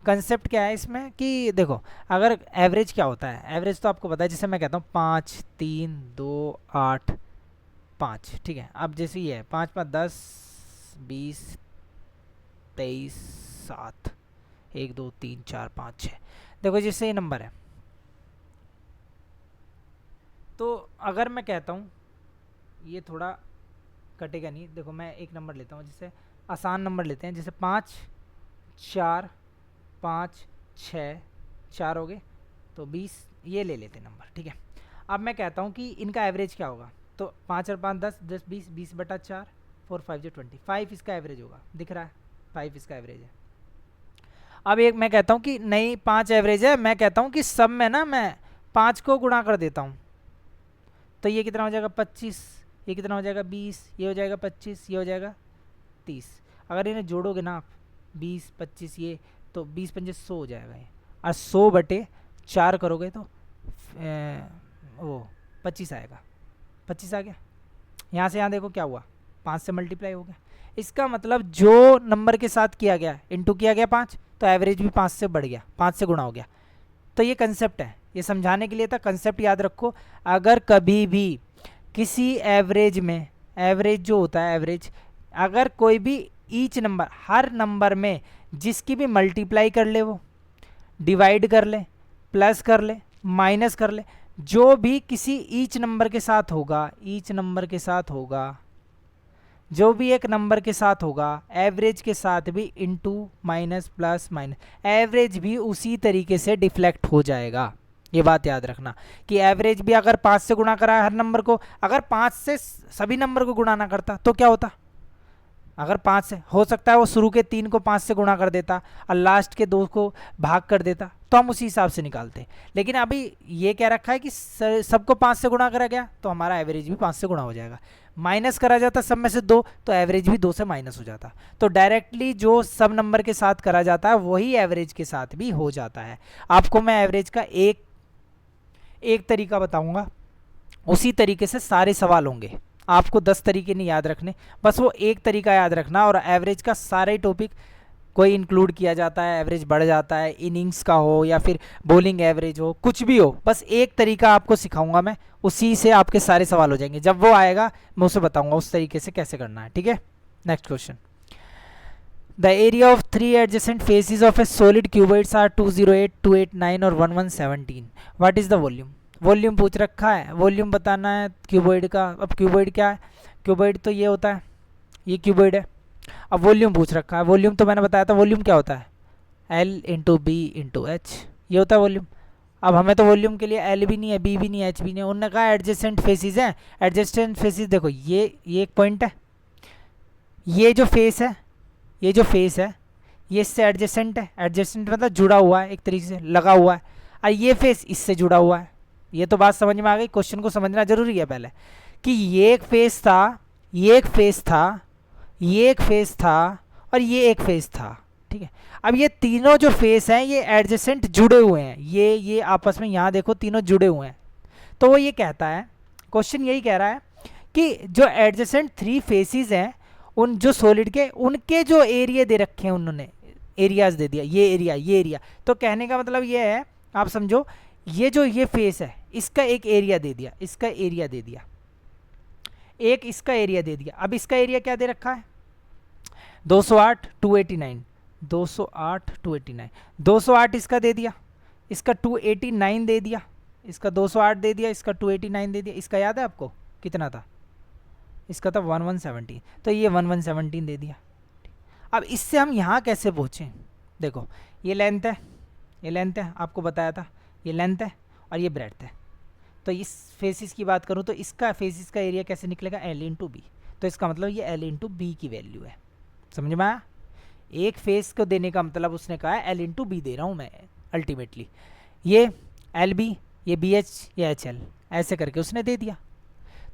कंसेप्ट क्या है इसमें कि देखो अगर एवरेज क्या होता है, एवरेज तो आपको पता है, जैसे मैं कहता हूँ 5 3 2 8 5। ठीक है, अब जैसे ये है 5 5 10 20 23 7 1 2 3 4 5 6, देखो जैसे ये नंबर है, तो अगर मैं कहता हूँ ये थोड़ा कटेगा नहीं, देखो मैं एक नंबर लेता हूँ, जैसे आसान नंबर लेते हैं, जैसे 5 4 5 6 4 हो गए, तो 20 ये ले लेते नंबर। ठीक है, अब मैं कहता हूँ कि इनका एवरेज क्या होगा, तो 5 और 5 10 10 20 20 बटा 4 4 5 जो 20, 5 इसका एवरेज होगा, दिख रहा है 5 इसका एवरेज है। अब एक मैं कहता हूँ कि नहीं 5 एवरेज है, मैं कहता हूँ कि सब में ना मैं 5 को गुणा कर देता हूँ, तो ये कितना हो जाएगा 25, ये कितना हो जाएगा 20, ये हो जाएगा 25, ये हो जाएगा 30। अगर इन्हें जोड़ोगे ना आप 20 25 ये, तो 20 5 100 हो जाएगा ये, और 100 बटे 4 करोगे तो वो 25 आएगा, 25 आ गया। यहाँ से यहाँ देखो क्या हुआ, 5 से मल्टीप्लाई हो गया, इसका मतलब जो नंबर के साथ किया गया इनटू किया गया 5, तो एवरेज भी 5 से बढ़ गया, 5 से गुणा हो गया। तो ये कंसेप्ट है, ये समझाने के लिए था, कंसेप्ट याद रखो। अगर कभी भी किसी एवरेज में, एवरेज जो होता है एवरेज, अगर कोई भी ईच नंबर हर नंबर में जिसकी भी मल्टीप्लाई कर ले, वो डिवाइड कर ले, प्लस कर ले, माइनस कर ले, जो भी किसी ईच नंबर के साथ होगा, ईच नंबर के साथ होगा, जो भी एक नंबर के साथ होगा, एवरेज के साथ भी into minus plus minus, average भी उसी तरीके से डिफ्लेक्ट हो जाएगा। ये बात याद रखना कि एवरेज भी अगर 5 से गुणा करा है हर नंबर को, अगर 5 से सभी नंबर को गुणा ना करता तो क्या होता, अगर 5 से हो सकता है वो शुरू के 3 को 5 से गुणा कर देता और लास्ट के 2 को भाग कर देता, तो हम उसी हिसाब से निकालते। लेकिन अभी ये क्या रखा है कि सबको 5 से गुणा करा गया, तो हमारा एवरेज भी 5 से गुणा हो जाएगा। माइनस करा जाता सब में से 2, तो एवरेज भी 2 से माइनस हो जाता। तो डायरेक्टली जो सब नंबर के साथ करा जाता है वही एवरेज के साथ भी हो जाता है। आपको मैं एवरेज का एक तरीका बताऊंगा, उसी तरीके से सारे सवाल होंगे। आपको 10 तरीके नहीं याद रखने, बस वो एक तरीका याद रखना, और एवरेज का सारे टॉपिक कोई इंक्लूड किया जाता है, एवरेज बढ़ जाता है, इनिंग्स का हो या फिर बॉलिंग एवरेज हो, कुछ भी हो, बस एक तरीका आपको सिखाऊंगा मैं, उसी से आपके सारे सवाल हो जाएंगे। जब वो आएगा मैं उसे बताऊंगा उस तरीके से कैसे करना है, ठीक है। Next question, the area of 3 adjacent faces of a solid cuboids are 208, 289 और 1117। What is the volume? Volume पूछ रखा है, वॉल्यूम बताना है क्यूबॉइड का। अब क्यूबॉइड क्या है? क्यूबॉइड तो ये होता है, ये क्यूबॉइड है। अब वॉल्यूम पूछ रखा है, वॉल्यूम तो मैंने बताया था वॉल्यूम क्या होता है, L into B into H, ये होता है वॉल्यूम। अब हमें तो वॉल्यूम के लिए L भी नहीं है, B भी नहीं है, H भी नहीं है, उन्होंने कहा एडजेसेंट फेसेस हैं। एडजेसेंट फेसेस देखो, ये एक पॉइंट है, ये जो फेस है, ये जो फेस है ये इससे एडजेसेंट है। एडजेसेंट मतलब जुड़ा हुआ है, एक तरीके से लगा हुआ है, और ये फेस इससे जुड़ा हुआ है। ये तो बात समझ में आ गई। क्वेश्चन को समझना जरूरी है पहले, कि ये एक फेस था, ये एक फेस था, ये एक फेस था, और ये एक फेस था, ठीक है। अब ये तीनों जो फेस हैं ये एडजेसेंट जुड़े हुए हैं, ये आपस में यहाँ देखो तीनों जुड़े हुए हैं। तो वो ये कहता है, क्वेश्चन यही कह रहा है कि जो एडजेसेंट 3 फेसेस हैं उन जो सॉलिड के, उनके जो एरिया दे रखे हैं, उन्होंने एरियाज दे दिया, ये एरिया, ये एरिया। तो कहने का मतलब ये है, आप समझो, ये जो ये फेस है इसका एक एरिया दे दिया, इसका एरिया दे दिया, एक इसका एरिया दे दिया। अब इसका एरिया क्या दे रखा है, 208, 289, 208, 289, 208 इसका दे दिया, इसका 289 दे दिया, इसका 208 दे दिया, इसका 289 दे दिया। इसका याद है आपको कितना था? इसका था 1117, तो ये 1117 दे दिया। अब इससे हम यहाँ कैसे पहुँचें? देखो, ये लेंथ है, ये लेंथ है, आपको बताया था, ये लेंथ है और ये ब्रेड्थ है। तो इस फेसिस की बात करूँ तो इसका फेसिस का एरिया कैसे निकलेगा, L इंटू बी। तो इसका मतलब ये L इंटू बी की वैल्यू है। समझ में आया? एक फेस को देने का मतलब उसने कहा है L इंटू बी दे रहा हूँ मैं अल्टीमेटली। ये एल बी, ये बी एच, ये एच एल, ऐसे करके उसने दे दिया।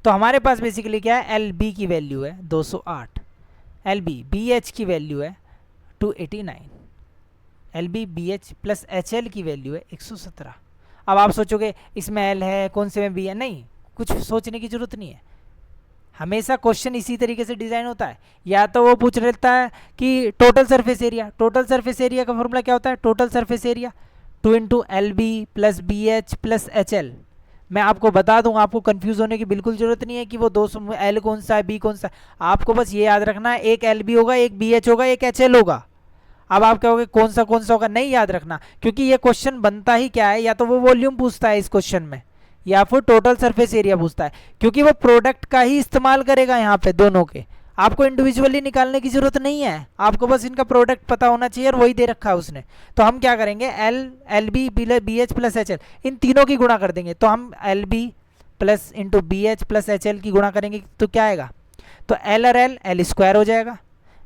तो हमारे पास बेसिकली क्या है, एल बी की वैल्यू है 208, एल बी बी एच की वैल्यू है 289, L B B H plus H L की वैल्यू है 117। अब आप सोचोगे इसमें एल है, कौन से में बी है? नहीं, कुछ सोचने की जरूरत नहीं है। हमेशा क्वेश्चन इसी तरीके से डिज़ाइन होता है। या तो वो पूछ लेता है कि total surface area, total surface area का फॉर्मूला क्या होता है, total surface area 2 into L B plus B H plus H L. मैं आपको बता दूं, आपको कंफ्यूज होने की बिल्कुल जरूरत नहीं है कि वो 200 एल कौन सा है, बी कौन सा है। आपको बस ये याद रखना है, एक एल बी होगा, एक बी एच होगा, एक एच एल होगा। अब आप कहोगे कौन सा होगा, नहीं याद रखना, क्योंकि ये क्वेश्चन बनता ही क्या है, या तो वो वॉल्यूम पूछता है इस क्वेश्चन में, या फिर टोटल सरफेस एरिया पूछता है, क्योंकि वो प्रोडक्ट का ही इस्तेमाल करेगा यहाँ पे दोनों के। आपको इंडिविजुअली निकालने की जरूरत नहीं है, आपको बस इनका प्रोडक्ट पता होना चाहिए, और वही दे रखा है उसने। तो हम क्या करेंगे, L B B H plus H L, इन तीनों की गुणा कर देंगे। तो हम L B plus into B H plus H L की गुणा करेंगे तो क्या आएगा, तो एल और एल स्क्वायर हो जाएगा,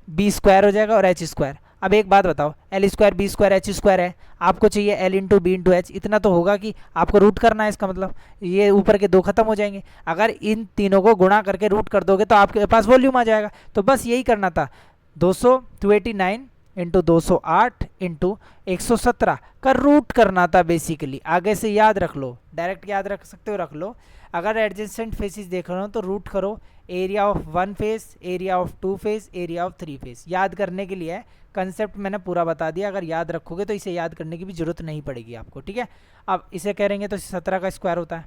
बी स्क्वायर हो जाएगा और एच स्क्वायर। अब एक बात बताओ, L square B square H square है, आपको चाहिए L into B into H, इतना तो होगा कि आपको रूट करना है। इसका मतलब ये ऊपर के 2 खत्म हो जाएंगे। अगर इन तीनों को गुणा करके रूट कर दोगे तो आपके पास वॉल्यूम आ जाएगा। तो बस यही करना था, 289 इंटू 208 इंटू 117 का रूट करना था बेसिकली। आगे से याद रख लो, डायरेक्ट याद रख सकते हो, रख लो। अगर एडजेसेंट फेसेस देख रहे हो तो रूट करो area of 1 face, area of 2 face, area of 3 face. याद करने के लिए कंसेप्ट मैंने पूरा बता दिया, अगर याद रखोगे तो इसे याद करने की भी जरूरत नहीं पड़ेगी आपको, ठीक है। अब इसे करेंगे तो 17 का स्क्वायर होता है।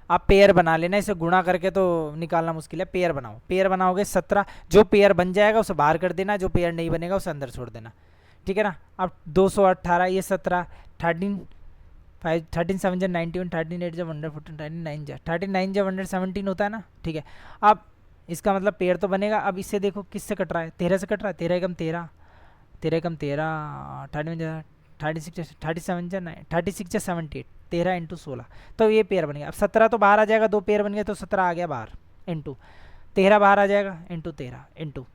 आप पेयर बना लेना, इसे गुणा करके तो निकालना मुश्किल है। पेयर बनाओ, पेयर बनाओगे 17, जो पेयर बन जाएगा उसे बाहर कर देना, जो पेयर नहीं बनेगा उसे अंदर छोड़ देना, ठीक है ना। अब 218, ये 17, 13 13 7 जा 91, 13 8 जा 114, 39 जा 39 जा 117 होता है ना, ठीक है। अब इसका मतलब पेयर तो बनेगा। अब इससे देखो किससे कट रहा है, 13 से कट रहा है, 13 एकम 13, 13 एकम 13, 31 जा 36, 37 जा 36 जा 78, 13 इंटू 16, तो ये पेयर बन गया। अब 17 तो बाहर आ जाएगा, 2 पेयर बन गए तो 17 आ गया बाहर, इंटू 13 बाहर आ जाएगा, इंटू 13, इंटू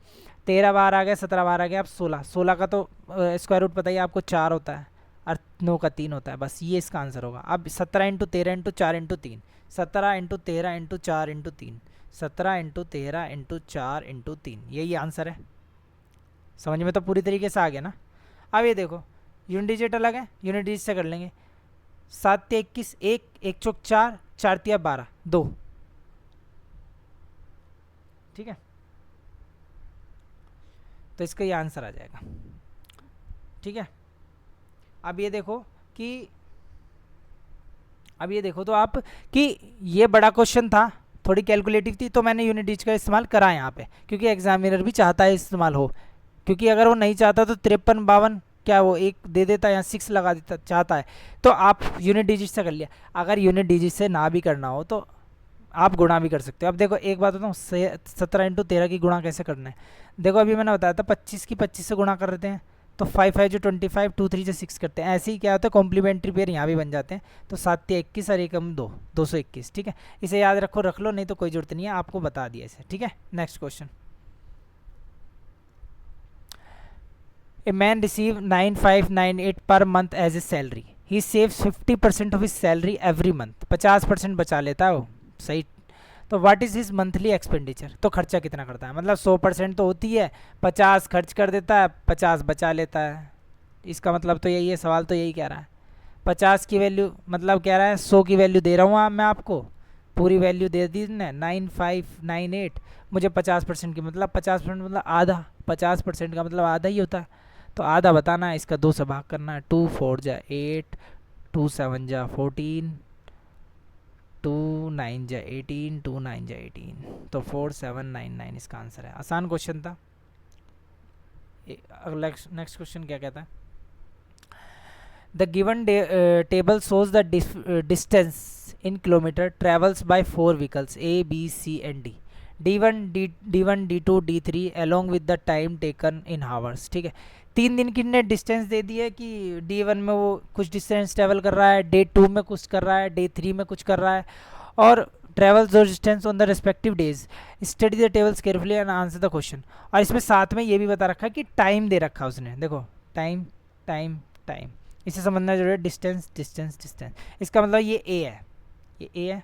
13 बाहर आ गया, 17 बाहर आ गया। अब 16 का तो स्क्वायर रूट पता ही आपको 4 होता है और 9 का 3 होता है, बस ये इसका आंसर होगा। अब 17 into 13 into 4 into 3, 17 into 13 into 4 into 3, 17 into 13 into 4 into 3, यही आंसर है। समझ में तो पूरी तरीके से आ गया ना। अब ये देखो यूनिट डिजिट अलग है, यूनिट डिजिट से कर लेंगे। 7 × 21, 1, 1 चौक 4, 4 × 12, 2, ठीक है। तो इसका ये आंसर आ जाएगा, ठीक है। अब ये देखो कि तो आप कि ये बड़ा क्वेश्चन था, थोड़ी कैलकुलेटिव थी, तो मैंने यूनिट डिजिट का इस्तेमाल करा यहाँ पे, क्योंकि एग्जामिनर भी चाहता है इस्तेमाल हो। क्योंकि अगर वो नहीं चाहता तो 53, 52 क्या वो एक दे देता या 6 लगा देता, चाहता है तो आप यूनिट डिजिट से कर लिया। अगर यूनिट डिजिट से ना भी करना हो तो आप गुणा भी कर सकते हो। अब देखो एक बात बताऊँ, 17 इंटू 13 की गुणा कैसे करना है। देखो अभी मैंने बताया था 25 की 25 से गुणा कर देते हैं, तो 5 5 जो 25, 2 3 जो 6 करते हैं। ऐसे ही क्या होता है, कॉम्प्लीमेंट्री पेयर यहाँ भी बन जाते हैं। तो 7 × 21 और 1 × 2, 221, ठीक है। इसे याद रखो, रख लो, नहीं तो कोई जरूरत नहीं है, आपको बता दिया इसे, ठीक है। Next question. A man receive 9598 per month as a salary. He saves 50% of his salary every month. 50% बचा लेता है वो, सही। तो what is his monthly expenditure, तो खर्चा कितना करता है। मतलब 100% तो होती है, 50 खर्च कर देता है, 50 बचा लेता है। इसका मतलब तो यही है, सवाल तो यही कह रहा है। 50 की वैल्यू मतलब कह रहा है 100 की वैल्यू दे रहा हूँ मैं आपको, पूरी वैल्यू दे दी ना 9598, मुझे 50% की मतलब 50% मतलब आधा, 50% का मतलब आधा ही होता है। तो आधा बताना है, इसका 2 से भाग करना है। 2 4 जा 8, 2 7 जा 14, 2 9 जा 18, 2 9 जा 18, तो 4799 इसका आंसर है। आसान क्वेश्चन था। नेक्स्ट क्वेश्चन क्या कहता है, the given table shows the distance in kilometre travels by 4 vehicles A B C and D, D1 D1 D2 D3 along with the time taken in hours, ठीक है। 3 दिन की ने डिस्टेंस दे दी है कि D1 में वो कुछ डिस्टेंस ट्रेवल कर रहा है, डे 2 में कुछ कर रहा है, डे 3 में कुछ कर रहा है, और ट्रेवल दो distance on the respective days. Study the tables carefully and answer the question. और इसमें साथ में ये भी बता रखा है कि टाइम दे रखा है उसने, देखो टाइम टाइम टाइम, इसे समझना जरूरी है। डिस्टेंस डिस्टेंस डिस्टेंस, इसका मतलब ये ए है, ये ए है।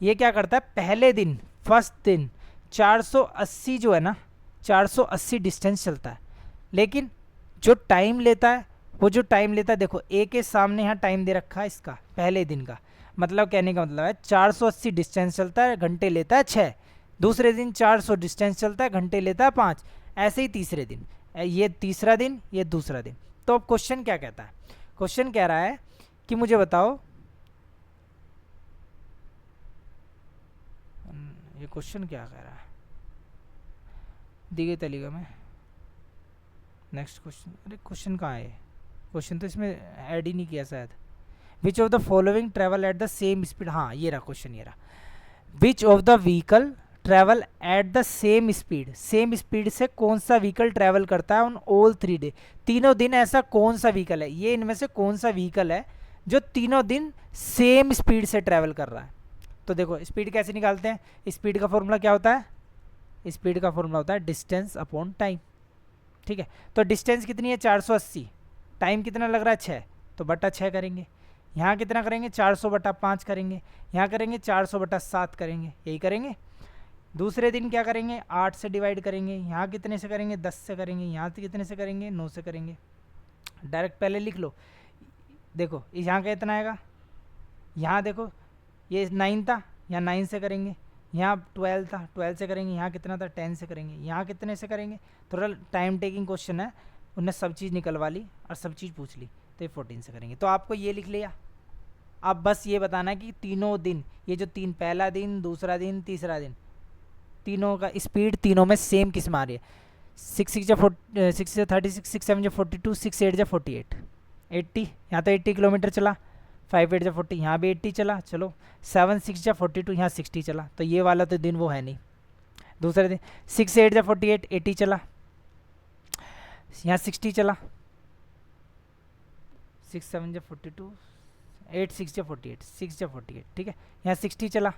ये क्या करता है, पहले दिन फर्स्ट दिन 480 जो है ना, 480 डिस्टेंस चलता है, लेकिन जो टाइम लेता है, वो जो टाइम लेता है, देखो ए के सामने यहाँ टाइम दे रखा है इसका पहले दिन का, मतलब कहने का मतलब है 480 डिस्टेंस चलता है, घंटे लेता है 6। दूसरे दिन 400 डिस्टेंस चलता है, घंटे लेता है 5। ऐसे ही तीसरे दिन, ये तीसरा दिन, ये दूसरा दिन। तो अब क्वेश्चन क्या कहता है, क्वेश्चन कह रहा है कि मुझे बताओ, ये क्वेश्चन क्या कह रहा है दी गई तालिका में। नेक्स्ट क्वेश्चन, अरे क्वेश्चन कहाँ है, क्वेश्चन तो इसमें ऐड ही नहीं किया शायद। Which of the following travel at the same speed, हाँ ये रहा क्वेश्चन, ये रहा। Which of the vehicle travel at the same speed, same speed से कौन सा व्हीकल ट्रेवल करता है ऑन ऑल 3 डे, तीनों दिन ऐसा कौन सा व्हीकल है, ये इनमें से कौन सा व्हीकल है जो तीनों दिन सेम स्पीड से ट्रेवल कर रहा है। तो देखो स्पीड कैसे निकालते हैं, स्पीड का फॉर्मूला क्या होता है, स्पीड का फॉर्मूला होता है डिस्टेंस अपॉन टाइम, ठीक है। तो डिस्टेंस कितनी है 480, टाइम कितना लग रहा है 6, तो बटा 6 करेंगे। यहाँ कितना करेंगे 400 बटा 5 करेंगे, यहाँ करेंगे 400 बटा 7 करेंगे, यही करेंगे। दूसरे दिन क्या करेंगे 8 से डिवाइड करेंगे, यहाँ कितने से करेंगे 10 से करेंगे, यहाँ से कितने से करेंगे 9 से करेंगे। डायरेक्ट पहले लिख लो, देखो यहाँ का इतना आएगा, यहाँ देखो ये 9 था, यहाँ 9 से करेंगे, यहाँ 12 था 12 से करेंगे, यहाँ कितना था 10 से करेंगे, यहाँ कितने से करेंगे। थोड़ा टाइम टेकिंग क्वेश्चन है, उनने सब चीज़ निकलवा ली और सब चीज़ पूछ ली, तो ये 14 से करेंगे। तो आपको ये लिख लिया। अब बस ये बताना कि तीनों दिन, ये जो तीन, पहला दिन, दूसरा दिन, तीसरा दिन, तीनों का स्पीड तीनों में सेम किस में आ रही है। 6 6 जा 36, 6 7 जा 42, 6 8 जा 48, 80, यहाँ तो 80 किलोमीटर चला। 5 8 जा 40, यहाँ भी 80 चला। चलो 7 6 जा 42, यहाँ 60 चला। तो ये वाला तो दिन वो है नहीं। दूसरे दिन 6 8 जा 48, 80 चला, यहाँ 60 चला। 6 7 जा 42, 8 6 जा 48, 6 जा 48, ठीक है। यहाँ 60 चला,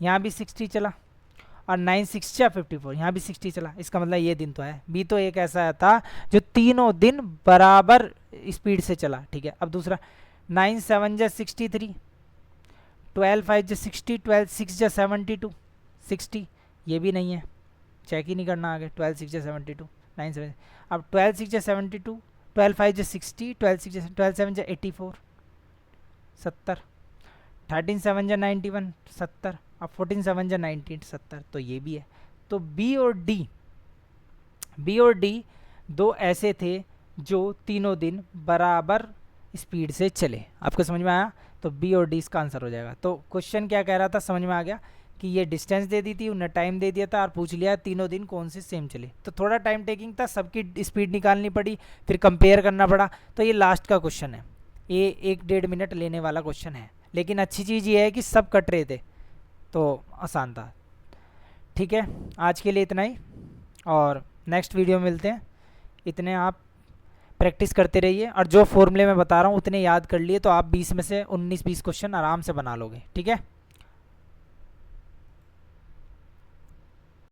यहाँ भी 60 चला, और 9 6 जा 54, यहाँ भी 60 चला। इसका मतलब ये दिन तो है। बी तो एक ऐसा था जो तीनों दिन बराबर स्पीड से चला, ठीक है। अब दूसरा 9 7 जा 63, 12 5 जा 60, 12 6 जा 72, 60, ये भी नहीं है, चेक ही नहीं करना आगे। 12 6 72, 9 7। अब 12 6 72, 12 5 60, 12 7 84, 70, 13 7 91, 70, अब 14 7 19, 70, तो ये भी है। तो बी और डी दो ऐसे थे जो तीनों दिन बराबर स्पीड से चले। आपको समझ में आया? तो बी और डी इसका आंसर हो जाएगा। तो क्वेश्चन क्या कह रहा था, समझ में आ गया कि ये डिस्टेंस दे दी थी, उन्हें टाइम दे दिया था और पूछ लिया तीनों दिन कौन से सेम चले। तो थोड़ा टाइम टेकिंग था, सबकी स्पीड निकालनी पड़ी, फिर कंपेयर करना पड़ा। तो ये लास्ट का क्वेश्चन है, ये 1-1.5 मिनट लेने वाला क्वेश्चन है, लेकिन अच्छी चीज़ ये है कि सब कट रहे थे तो आसान था। ठीक है, आज के लिए इतना ही, और नेक्स्ट वीडियो में मिलते हैं। इतने आप प्रैक्टिस करते रहिए, और जो फॉर्मूले मैं बता रहा हूँ उतने याद कर लिए तो आप 20 में से 19-20 क्वेश्चन आराम से बना लोगे। ठीक है।